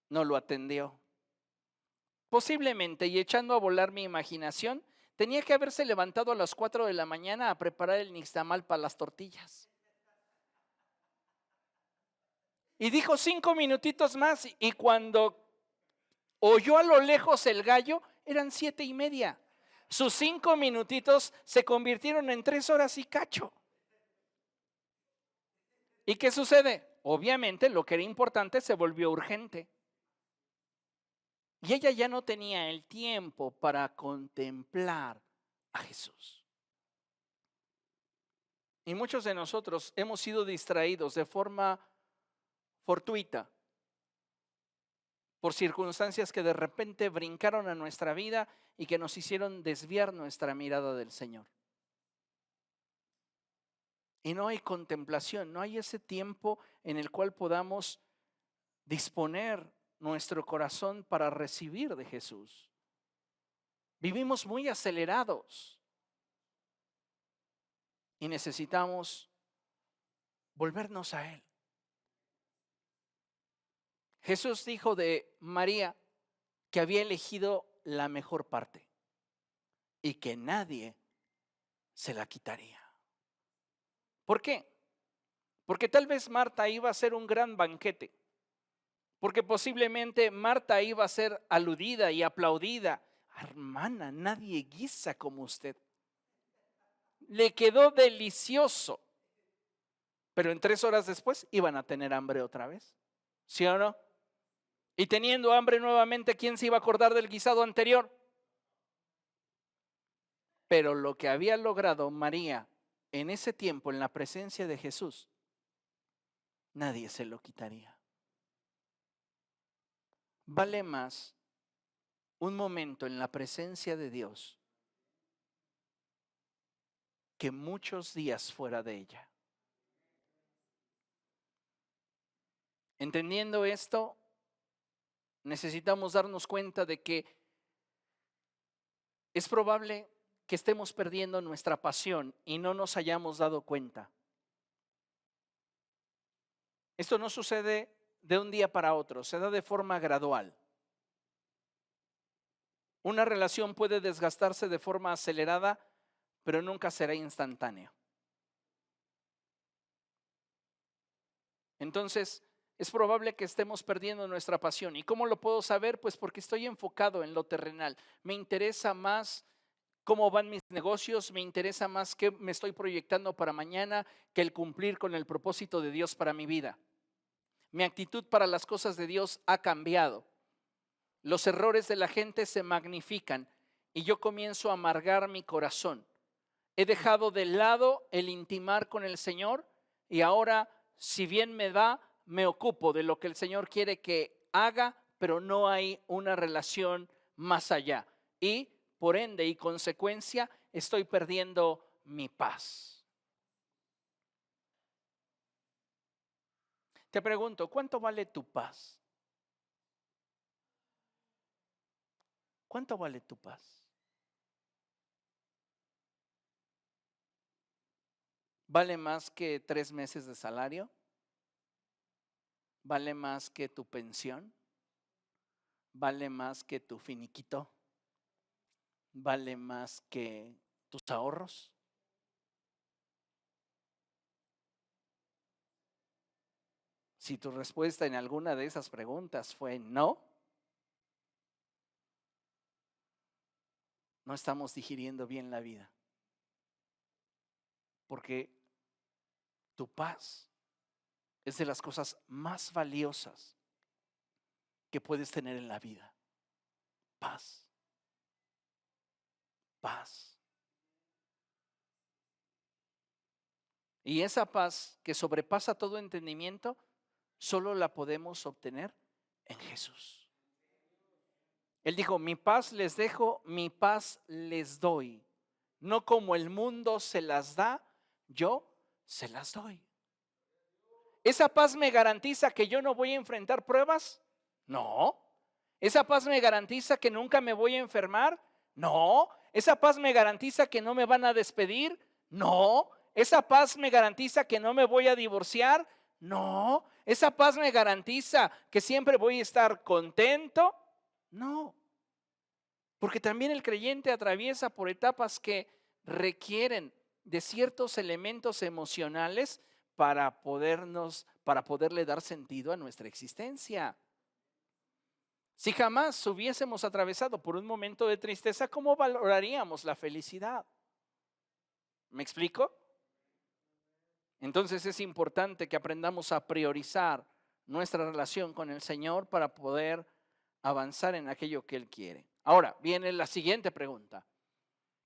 no lo atendió. Posiblemente, y echando a volar mi imaginación, tenía que haberse levantado a las 4 de la mañana a preparar el nixtamal para las tortillas. Y dijo 5 minutitos más, y cuando oyó a lo lejos el gallo, eran 7:30. Sus 5 minutitos se convirtieron en 3 horas y cacho. ¿Y qué sucede? Obviamente lo que era importante se volvió urgente. Y ella ya no tenía el tiempo para contemplar a Jesús. Y muchos de nosotros hemos sido distraídos de forma fortuita por circunstancias que de repente brincaron a nuestra vida y que nos hicieron desviar nuestra mirada del Señor. Y no hay contemplación, no hay ese tiempo en el cual podamos disponer nuestro corazón para recibir de Jesús. Vivimos muy acelerados y necesitamos volvernos a Él. Jesús dijo de María que había elegido la mejor parte y que nadie se la quitaría. ¿Por qué? Porque tal vez Marta iba a ser un gran banquete, porque posiblemente Marta iba a ser aludida y aplaudida. Hermana, nadie guisa como usted. Le quedó delicioso, pero en 3 horas después iban a tener hambre otra vez, ¿sí o no? Y teniendo hambre nuevamente, ¿quién se iba a acordar del guisado anterior? Pero lo que había logrado María en ese tiempo, en la presencia de Jesús, nadie se lo quitaría. Vale más un momento en la presencia de Dios que muchos días fuera de ella. Entendiendo esto, necesitamos darnos cuenta de que es probable que estemos perdiendo nuestra pasión y no nos hayamos dado cuenta. Esto no sucede de un día para otro, se da de forma gradual. Una relación puede desgastarse de forma acelerada, pero nunca será instantáneo. Entonces, es probable que estemos perdiendo nuestra pasión. ¿Y cómo lo puedo saber? Pues porque estoy enfocado en lo terrenal. Me interesa más cómo van mis negocios, me interesa más qué me estoy proyectando para mañana que el cumplir con el propósito de Dios para mi vida. Mi actitud para las cosas de Dios ha cambiado. Los errores de la gente se magnifican y yo comienzo a amargar mi corazón. He dejado de lado el intimar con el Señor y ahora, si bien me va, me ocupo de lo que el Señor quiere que haga, pero no hay una relación más allá. Y por ende y consecuencia, estoy perdiendo mi paz. Te pregunto, ¿cuánto vale tu paz? ¿Cuánto vale tu paz? ¿Vale más que 3 meses de salario? ¿Vale más que tu pensión? ¿Vale más que tu finiquito? ¿Vale más que tus ahorros? Si tu respuesta en alguna de esas preguntas fue no, no estamos digiriendo bien la vida. Porque tu paz es de las cosas más valiosas que puedes tener en la vida. Paz. Paz. Y esa paz que sobrepasa todo entendimiento, solo la podemos obtener en Jesús. Él dijo, mi paz les dejo, mi paz les doy. No como el mundo se las da, yo se las doy. ¿Esa paz me garantiza que yo no voy a enfrentar pruebas? No. ¿Esa paz me garantiza que nunca me voy a enfermar? No. ¿Esa paz me garantiza que no me van a despedir? No. ¿Esa paz me garantiza que no me voy a divorciar? No. ¿Esa paz me garantiza que siempre voy a estar contento? No. Porque también el creyente atraviesa por etapas que requieren de ciertos elementos emocionales para poderle dar sentido a nuestra existencia. Si jamás hubiésemos atravesado por un momento de tristeza, ¿cómo valoraríamos la felicidad? ¿Me explico? Entonces es importante que aprendamos a priorizar nuestra relación con el Señor para poder avanzar en aquello que Él quiere. Ahora viene la siguiente pregunta.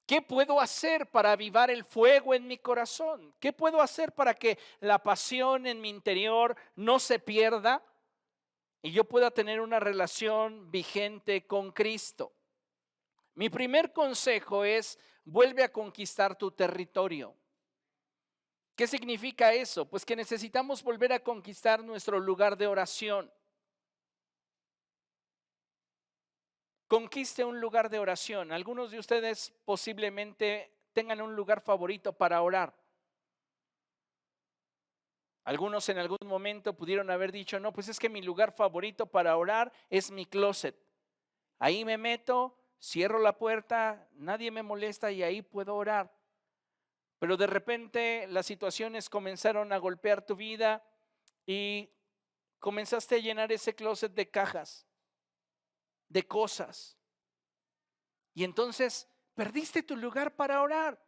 ¿Qué puedo hacer para avivar el fuego en mi corazón? ¿Qué puedo hacer para que la pasión en mi interior no se pierda y yo pueda tener una relación vigente con Cristo? Mi primer consejo es: vuelve a conquistar tu territorio. ¿Qué significa eso? Pues que necesitamos volver a conquistar nuestro lugar de oración. Conquiste un lugar de oración. Algunos de ustedes posiblemente tengan un lugar favorito para orar. Algunos en algún momento pudieron haber dicho, no, pues es que mi lugar favorito para orar es mi closet. Ahí me meto, cierro la puerta, nadie me molesta y ahí puedo orar. Pero de repente las situaciones comenzaron a golpear tu vida y comenzaste a llenar ese closet de cajas, de cosas. Y entonces perdiste tu lugar para orar.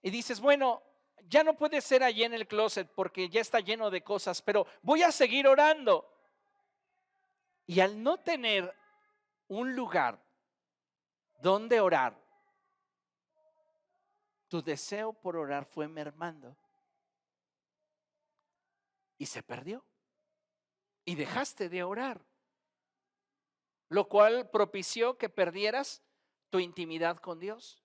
Y dices, bueno, ya no puede ser allí en el closet porque ya está lleno de cosas, pero voy a seguir orando. Y al no tener un lugar donde orar, tu deseo por orar fue mermando y se perdió. Y dejaste de orar, lo cual propició que perdieras tu intimidad con Dios.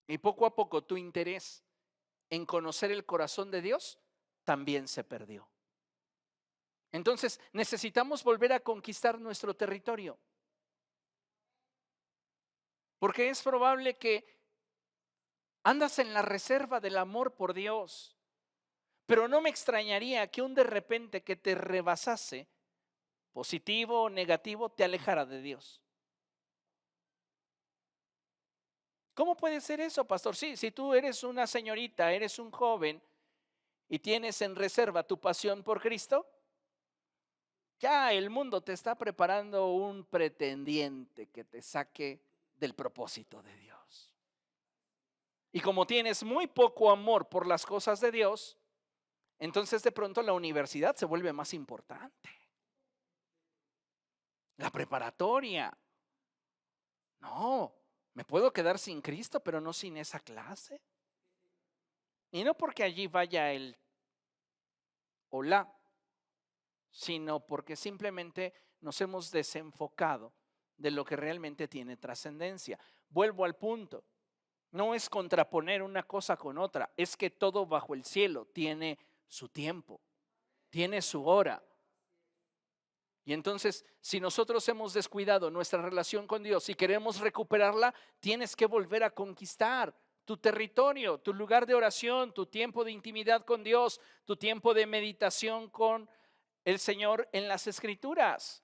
Y poco a poco tu interés en conocer el corazón de Dios también se perdió. Entonces necesitamos volver a conquistar nuestro territorio. Porque es probable que andas en la reserva del amor por Dios, pero no me extrañaría que un de repente que te rebasase, positivo o negativo, te alejara de Dios. ¿Cómo puede ser eso, pastor? Sí, si tú eres una señorita, eres un joven y tienes en reserva tu pasión por Cristo, ya el mundo te está preparando un pretendiente que te saque del propósito de Dios. Y como tienes muy poco amor por las cosas de Dios, entonces de pronto la universidad se vuelve más importante. La preparatoria. No, me puedo quedar sin Cristo, pero no sin esa clase. Y no porque allí vaya el o la, sino porque simplemente nos hemos desenfocado de lo que realmente tiene trascendencia. Vuelvo al punto. No es contraponer una cosa con otra, es que todo bajo el cielo tiene su tiempo, tiene su hora. Y entonces, si nosotros hemos descuidado nuestra relación con Dios y queremos recuperarla, tienes que volver a conquistar tu territorio, tu lugar de oración, tu tiempo de intimidad con Dios, tu tiempo de meditación con el Señor en las Escrituras.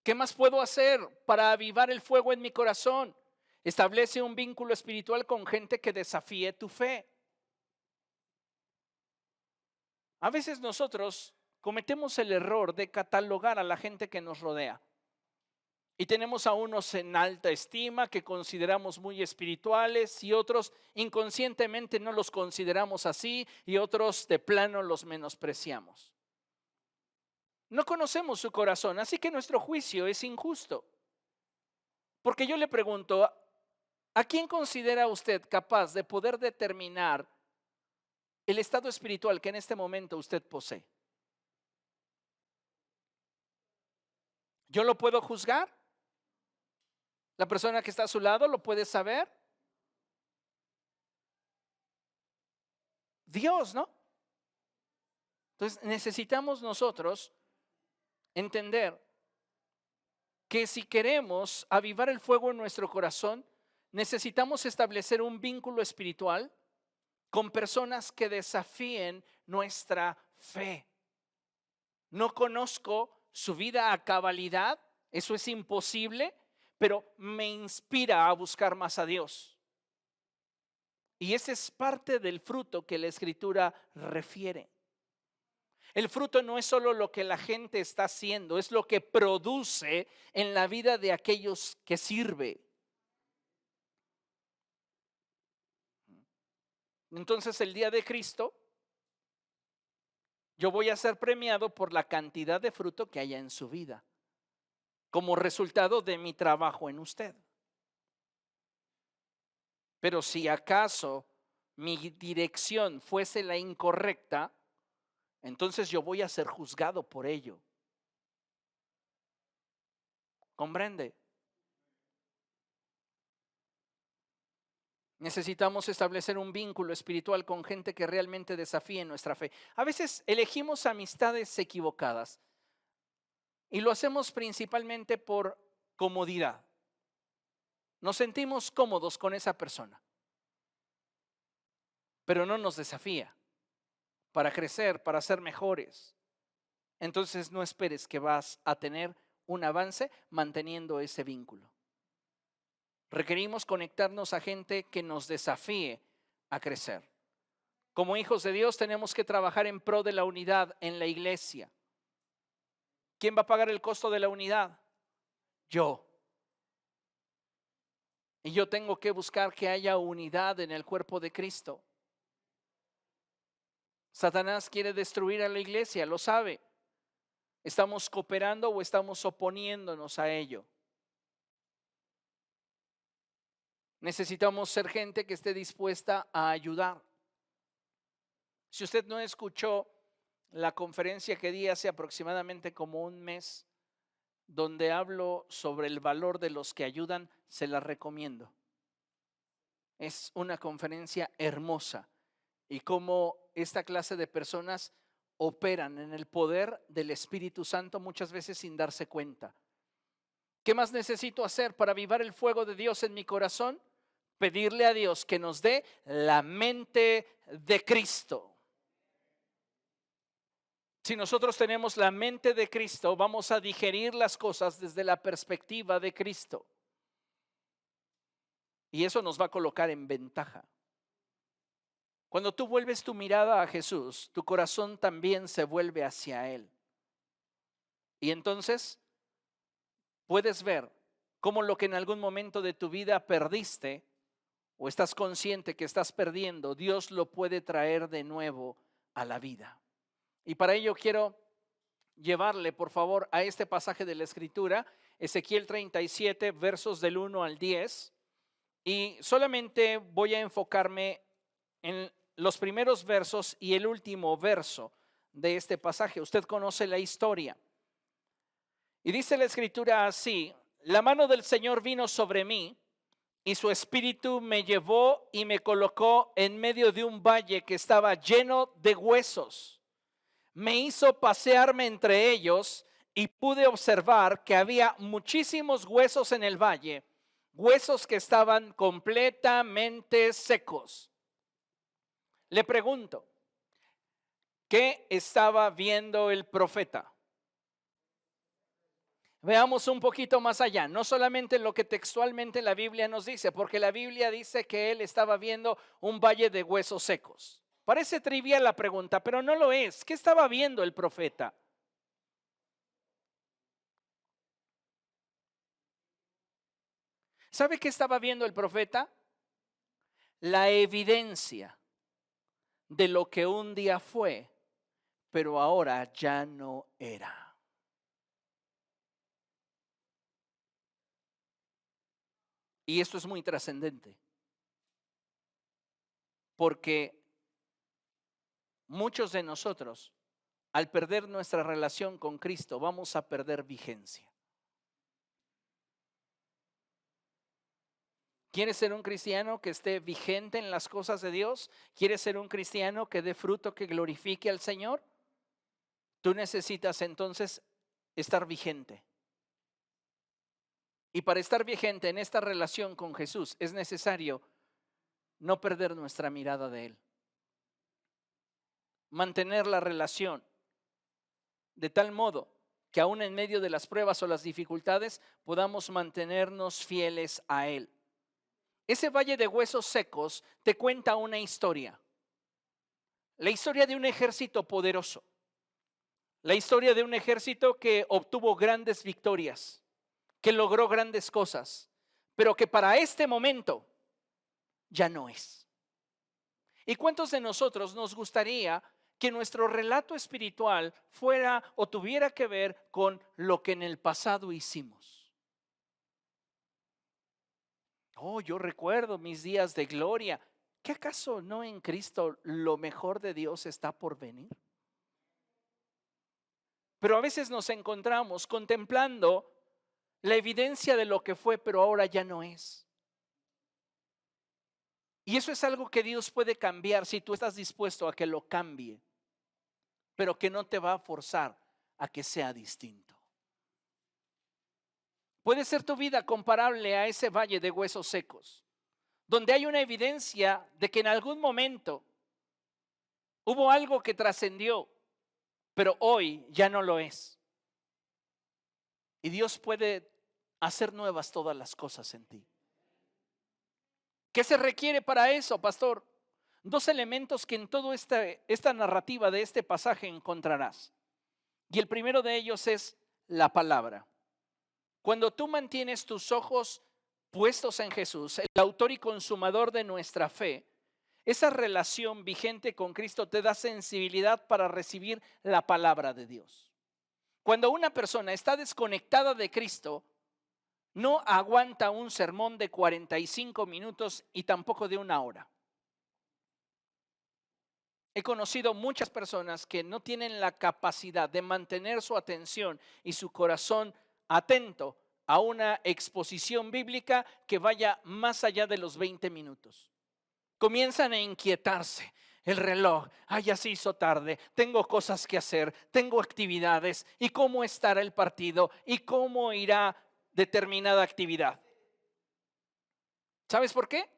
¿Qué más puedo hacer para avivar el fuego en mi corazón? Establece un vínculo espiritual con gente que desafíe tu fe. A veces nosotros cometemos el error de catalogar a la gente que nos rodea. Y tenemos a unos en alta estima que consideramos muy espirituales y otros inconscientemente no los consideramos así y otros de plano los menospreciamos. No conocemos su corazón, así que nuestro juicio es injusto. Porque yo le pregunto, ¿a quién considera usted capaz de poder determinar el estado espiritual que en este momento usted posee? ¿Yo lo puedo juzgar? ¿La persona que está a su lado lo puede saber? Dios, ¿no? Entonces necesitamos nosotros entender que si queremos avivar el fuego en nuestro corazón, necesitamos establecer un vínculo espiritual con personas que desafíen nuestra fe. No conozco su vida a cabalidad, eso es imposible, pero me inspira a buscar más a Dios. Y ese es parte del fruto que la Escritura refiere. El fruto no es solo lo que la gente está haciendo, es lo que produce en la vida de aquellos que sirve. Entonces, el día de Cristo, yo voy a ser premiado por la cantidad de fruto que haya en su vida, como resultado de mi trabajo en usted. Pero si acaso mi dirección fuese la incorrecta, entonces yo voy a ser juzgado por ello. ¿Comprende? Necesitamos establecer un vínculo espiritual con gente que realmente desafíe nuestra fe. A veces elegimos amistades equivocadas y lo hacemos principalmente por comodidad. Nos sentimos cómodos con esa persona, pero no nos desafía para crecer, para ser mejores. Entonces no esperes que vas a tener un avance manteniendo ese vínculo. Requerimos conectarnos a gente que nos desafíe a crecer. Como hijos de Dios tenemos que trabajar en pro de la unidad en la iglesia. ¿Quién va a pagar el costo de la unidad? Yo. Y yo tengo que buscar que haya unidad en el cuerpo de Cristo. Satanás quiere destruir a la iglesia, lo sabe. ¿Estamos cooperando o estamos oponiéndonos a ello? Necesitamos ser gente que esté dispuesta a ayudar. Si usted no escuchó la conferencia que di hace aproximadamente como un mes, donde hablo sobre el valor de los que ayudan, se la recomiendo. Es una conferencia hermosa y cómo esta clase de personas operan en el poder del Espíritu Santo muchas veces sin darse cuenta. ¿Qué más necesito hacer para avivar el fuego de Dios en mi corazón? Pedirle a Dios que nos dé la mente de Cristo. Si nosotros tenemos la mente de Cristo, vamos a digerir las cosas desde la perspectiva de Cristo. Y eso nos va a colocar en ventaja. Cuando tú vuelves tu mirada a Jesús, tu corazón también se vuelve hacia Él. Y entonces puedes ver cómo lo que en algún momento de tu vida perdiste o estás consciente que estás perdiendo, Dios lo puede traer de nuevo a la vida. Y para ello quiero llevarle, por favor, a este pasaje de la Escritura, Ezequiel 37, versos del 1 al 10. Y solamente voy a enfocarme en los primeros versos y el último verso de este pasaje. Usted conoce la historia. Y dice la Escritura así: la mano del Señor vino sobre mí, y su espíritu me llevó y me colocó en medio de un valle que estaba lleno de huesos. Me hizo pasearme entre ellos y pude observar que había muchísimos huesos en el valle, huesos que estaban completamente secos. Le pregunto, ¿qué estaba viendo el profeta? Veamos un poquito más allá, no solamente lo que textualmente la Biblia nos dice, porque la Biblia dice que él estaba viendo un valle de huesos secos. Parece trivial la pregunta, pero no lo es. ¿Qué estaba viendo el profeta? ¿Sabe qué estaba viendo el profeta? La evidencia de lo que un día fue, pero ahora ya no era. Y esto es muy trascendente, porque muchos de nosotros, al perder nuestra relación con Cristo, vamos a perder vigencia. ¿Quieres ser un cristiano que esté vigente en las cosas de Dios? ¿Quieres ser un cristiano que dé fruto, que glorifique al Señor? Tú necesitas entonces estar vigente. Y para estar vigente en esta relación con Jesús es necesario no perder nuestra mirada de Él. Mantener la relación de tal modo que aún en medio de las pruebas o las dificultades podamos mantenernos fieles a Él. Ese valle de huesos secos te cuenta una historia. La historia de un ejército poderoso. La historia de un ejército que obtuvo grandes victorias, que logró grandes cosas, pero que para este momento ya no es. ¿Y cuántos de nosotros nos gustaría que nuestro relato espiritual fuera o tuviera que ver con lo que en el pasado hicimos? Oh, yo recuerdo mis días de gloria. ¿Qué acaso no en Cristo lo mejor de Dios está por venir? Pero a veces nos encontramos contemplando la evidencia de lo que fue, pero ahora ya no es. Y eso es algo que Dios puede cambiar si tú estás dispuesto a que lo cambie, pero que no te va a forzar a que sea distinto. Puede ser tu vida comparable a ese valle de huesos secos, donde hay una evidencia de que en algún momento hubo algo que trascendió, pero hoy ya no lo es. Y Dios puede hacer nuevas todas las cosas en ti. ¿Qué se requiere para eso, pastor? Dos elementos que en toda esta narrativa de este pasaje encontrarás. Y el primero de ellos es la palabra. Cuando tú mantienes tus ojos puestos en Jesús, el autor y consumador de nuestra fe, esa relación vigente con Cristo te da sensibilidad para recibir la palabra de Dios. Cuando una persona está desconectada de Cristo, no aguanta un sermón de 45 minutos y tampoco de una hora. He conocido muchas personas que no tienen la capacidad de mantener su atención y su corazón atento a una exposición bíblica que vaya más allá de los 20 minutos. Comienzan a inquietarse. El reloj, ya se hizo tarde, tengo cosas que hacer, tengo actividades, y cómo estará el partido, y cómo irá. determinada actividad. ¿Sabes por qué?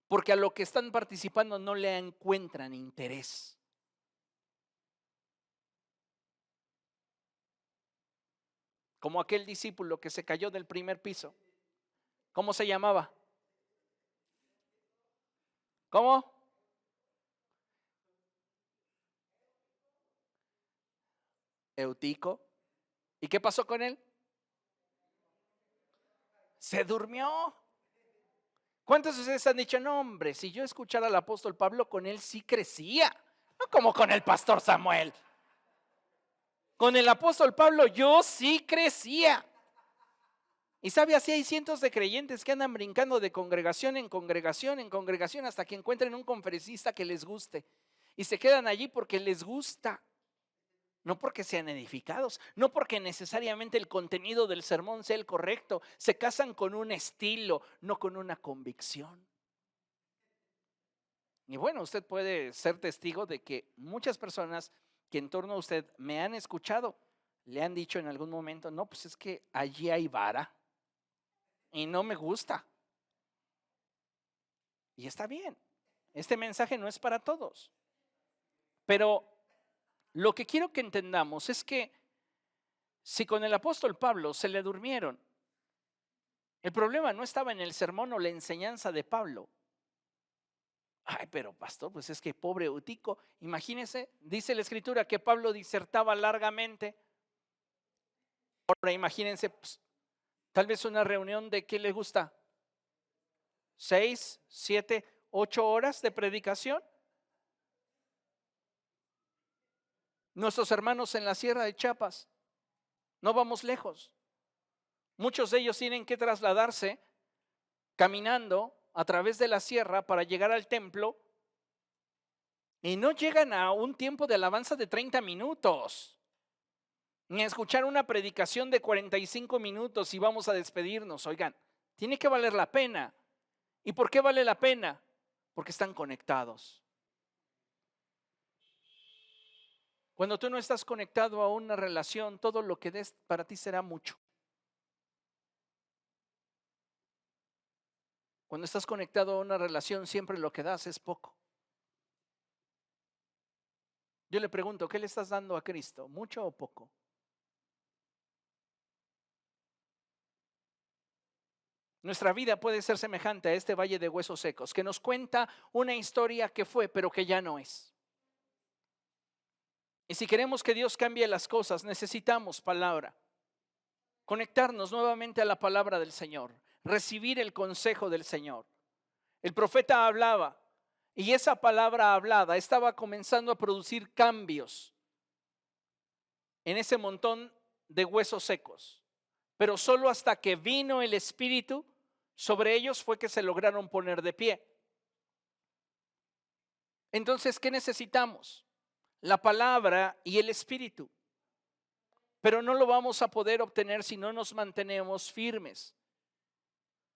Porque a lo que están participando no le encuentran interés. Como aquel discípulo que se cayó del primer piso. ¿Cómo se llamaba? ¿Cómo? Eutico. ¿Y qué pasó con él? Se durmió. ¿Cuántos de ustedes han dicho, no hombre, si yo escuchara al apóstol Pablo, con él sí crecía? No como con el pastor Samuel. Con el apóstol Pablo yo sí crecía. Y sabe, así hay cientos de creyentes que andan brincando de congregación en congregación en congregación hasta que encuentren un conferencista que les guste. Y se quedan allí porque les gusta. No porque sean edificados, no porque necesariamente el contenido del sermón sea el correcto. Se casan con un estilo, no con una convicción. Y bueno, usted puede ser testigo de que muchas personas que en torno a usted me han escuchado, le han dicho en algún momento, no, pues es que allí hay vara y no me gusta. Y está bien, este mensaje no es para todos. Pero lo que quiero que entendamos es que si con el apóstol Pablo se le durmieron, el problema no estaba en el sermón o la enseñanza de Pablo. Ay, pero pastor, pues es que pobre Eutico, imagínese, dice la escritura que Pablo disertaba largamente. Ahora imagínense, pues, tal vez una reunión de ¿qué le gusta? 6, 7, 8 horas de predicación. Nuestros hermanos en la Sierra de Chiapas, no vamos lejos. Muchos de ellos tienen que trasladarse caminando a través de la sierra para llegar al templo y no llegan a un tiempo de alabanza de 30 minutos, ni a escuchar una predicación de 45 minutos y vamos a despedirnos. Oigan, tiene que valer la pena. ¿Y por qué vale la pena? Porque están conectados. Cuando tú no estás conectado a una relación, todo lo que des para ti será mucho. Cuando estás conectado a una relación, siempre lo que das es poco. Yo le pregunto, ¿qué le estás dando a Cristo? ¿Mucho o poco? Nuestra vida puede ser semejante a este valle de huesos secos, que nos cuenta una historia que fue, pero que ya no es. Y si queremos que Dios cambie las cosas, necesitamos palabra. Conectarnos nuevamente a la palabra del Señor, recibir el consejo del Señor. El profeta hablaba y esa palabra hablada estaba comenzando a producir cambios en ese montón de huesos secos. Pero solo hasta que vino el Espíritu sobre ellos fue que se lograron poner de pie. Entonces, ¿qué necesitamos? La palabra y el Espíritu. Pero no lo vamos a poder obtener si no nos mantenemos firmes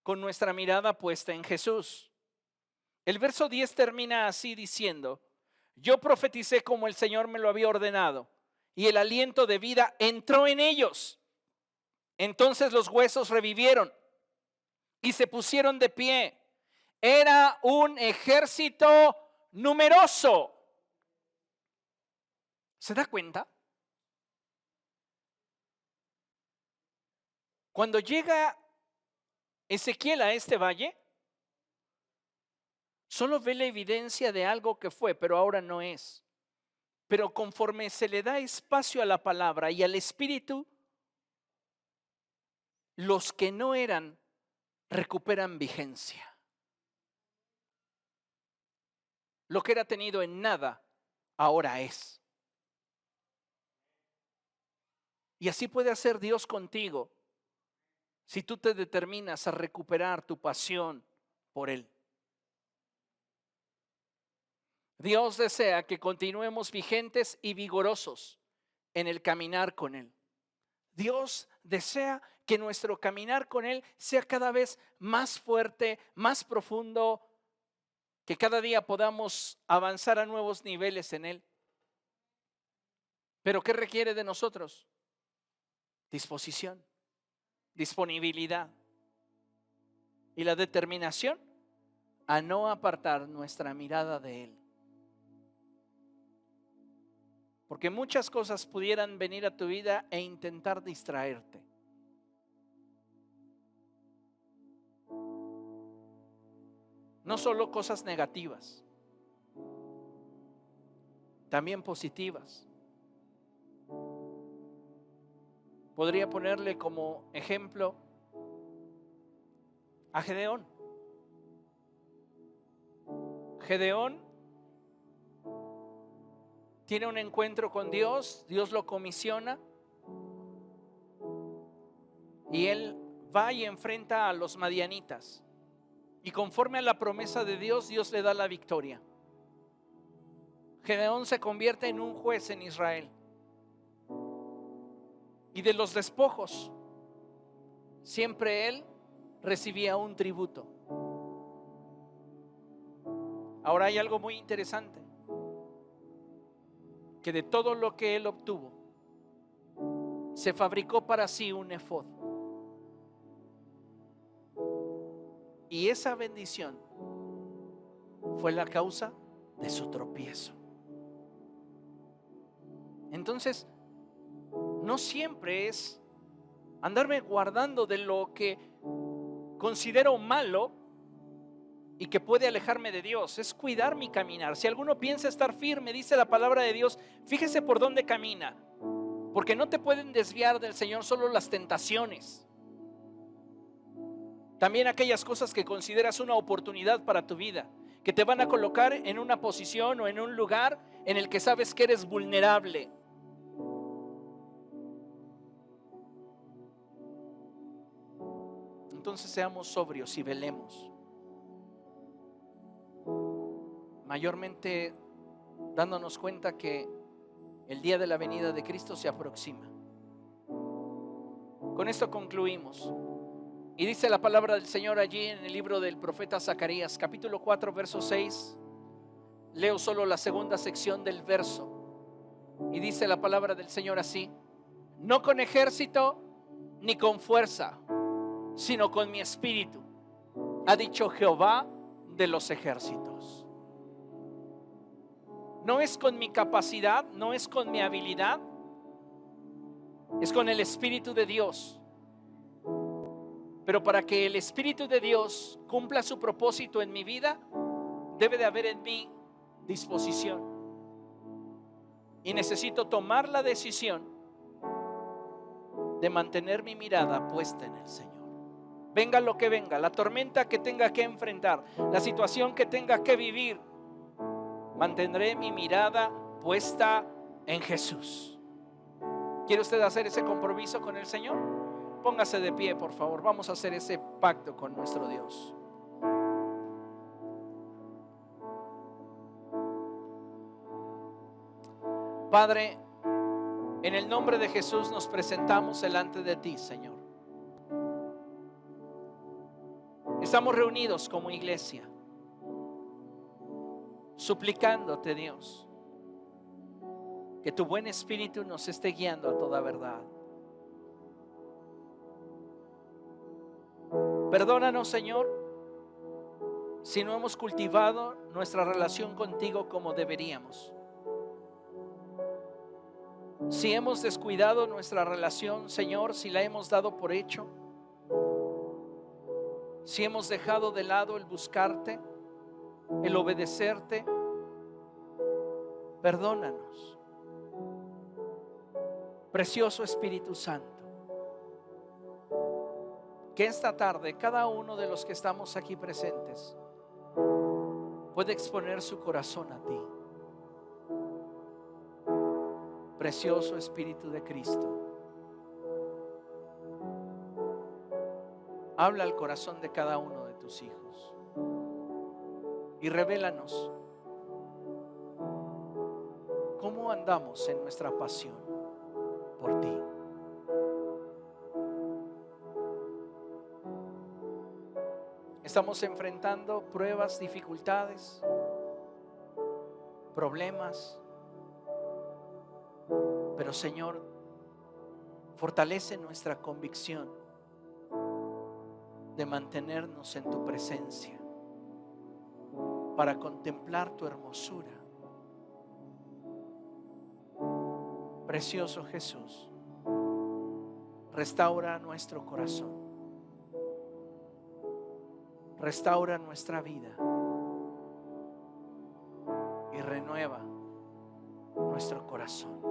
con nuestra mirada puesta en Jesús. El verso 10 termina así diciendo: yo profeticé como el Señor me lo había ordenado, y el aliento de vida entró en ellos. Entonces los huesos revivieron y se pusieron de pie. Era un ejército numeroso. ¿Se da cuenta? Cuando llega Ezequiel a este valle, solo ve la evidencia de algo que fue, pero ahora no es. Pero conforme se le da espacio a la palabra y al Espíritu, los que no eran recuperan vigencia. Lo que era tenido en nada, ahora es. Y así puede hacer Dios contigo si tú te determinas a recuperar tu pasión por Él. Dios desea que continuemos vigentes y vigorosos en el caminar con Él. Dios desea que nuestro caminar con Él sea cada vez más fuerte, más profundo, que cada día podamos avanzar a nuevos niveles en Él. Pero ¿qué requiere de nosotros? Disposición. disponibilidad y la determinación a no apartar nuestra mirada de Él. Porque muchas cosas pudieran venir a tu vida e intentar distraerte. No solo cosas negativas, también positivas. Podría ponerle como ejemplo a Gedeón. Gedeón tiene un encuentro con Dios, Dios lo comisiona y él va y enfrenta a los madianitas. Y conforme a la promesa de Dios, Dios le da la victoria. Gedeón se convierte en un juez en Israel. Y de los despojos, siempre él recibía un tributo. Ahora hay algo muy interesante, que de todo lo que él obtuvo, se fabricó para sí un efod. Y esa bendición fue la causa de su tropiezo. Entonces, no siempre es andarme guardando de lo que considero malo y que puede alejarme de Dios. Es cuidar mi caminar. Si alguno piensa estar firme, dice la palabra de Dios, fíjese por dónde camina, porque no te pueden desviar del Señor solo las tentaciones. También aquellas cosas que consideras una oportunidad para tu vida, que te van a colocar en una posición o en un lugar en el que sabes que eres vulnerable. Entonces seamos sobrios y velemos, mayormente dándonos cuenta que el día de la venida de Cristo se aproxima. Con esto concluimos. Y dice la palabra del Señor allí en el libro del profeta Zacarías, capítulo 4, verso 6. Leo solo la segunda sección del verso. Y dice la palabra del Señor así: no con ejército ni con fuerza, sino con mi espíritu, ha dicho Jehová de los ejércitos. No es con mi capacidad, no es con mi habilidad, es con el Espíritu de Dios. Pero para que el Espíritu de Dios cumpla su propósito en mi vida, debe de haber en mí disposición. Y necesito tomar la decisión de mantener mi mirada puesta en el Señor. Venga lo que venga, la tormenta que tenga que enfrentar, la situación que tenga que vivir, mantendré mi mirada puesta en Jesús. ¿Quiere usted hacer ese compromiso con el Señor? Póngase de pie, por favor. Vamos a hacer ese pacto con nuestro Dios. Padre, en el nombre de Jesús nos presentamos delante de ti, Señor. Estamos reunidos como iglesia, suplicándote, Dios, que tu buen espíritu nos esté guiando a toda verdad. Perdónanos, Señor, si no hemos cultivado nuestra relación contigo como deberíamos. Si hemos descuidado nuestra relación, Señor, si la hemos dado por hecho, si hemos dejado de lado el buscarte, el obedecerte, perdónanos. Precioso Espíritu Santo, que esta tarde cada uno de los que estamos aquí presentes puede exponer su corazón a ti. Precioso Espíritu de Cristo, habla al corazón de cada uno de tus hijos y revélanos cómo andamos en nuestra pasión por ti. Estamos enfrentando pruebas, dificultades, problemas, pero Señor, fortalece nuestra convicción de mantenernos en tu presencia para contemplar tu hermosura. Precioso Jesús, restaura nuestro corazón, restaura nuestra vida y renueva nuestro corazón.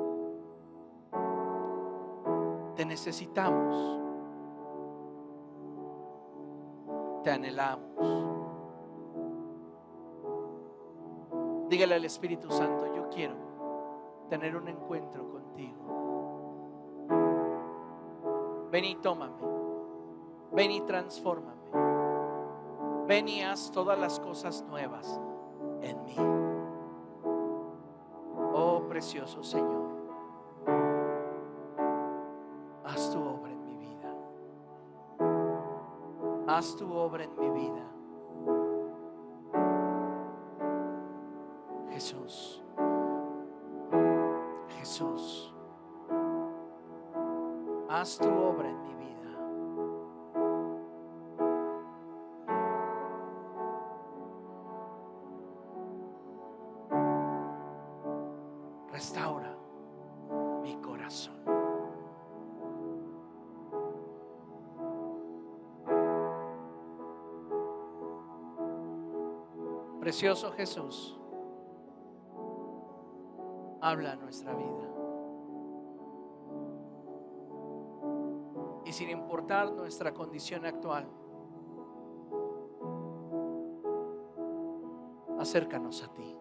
Te necesitamos, te anhelamos. Dígale al Espíritu Santo: yo quiero tener un encuentro contigo. Ven y tómame, ven y transfórmame, ven y haz todas las cosas nuevas en mí. Oh precioso Señor, haz tu obra en mi vida, haz tu obra en mi vida. Jesús, Jesús, haz tu obra en mi vida. Restaura mi corazón. Precioso Jesús, habla a nuestra vida. Y sin importar nuestra condición actual, acércanos a ti.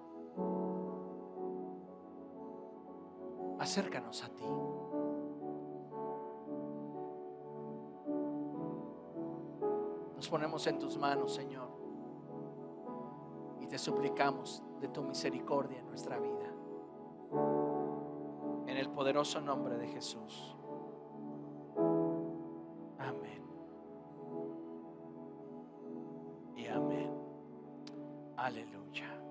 Acércanos a ti. Nos ponemos en tus manos, Señor, y te suplicamos de tu misericordia en nuestra vida. En el poderoso nombre de Jesús. Amén. Y amén. Aleluya.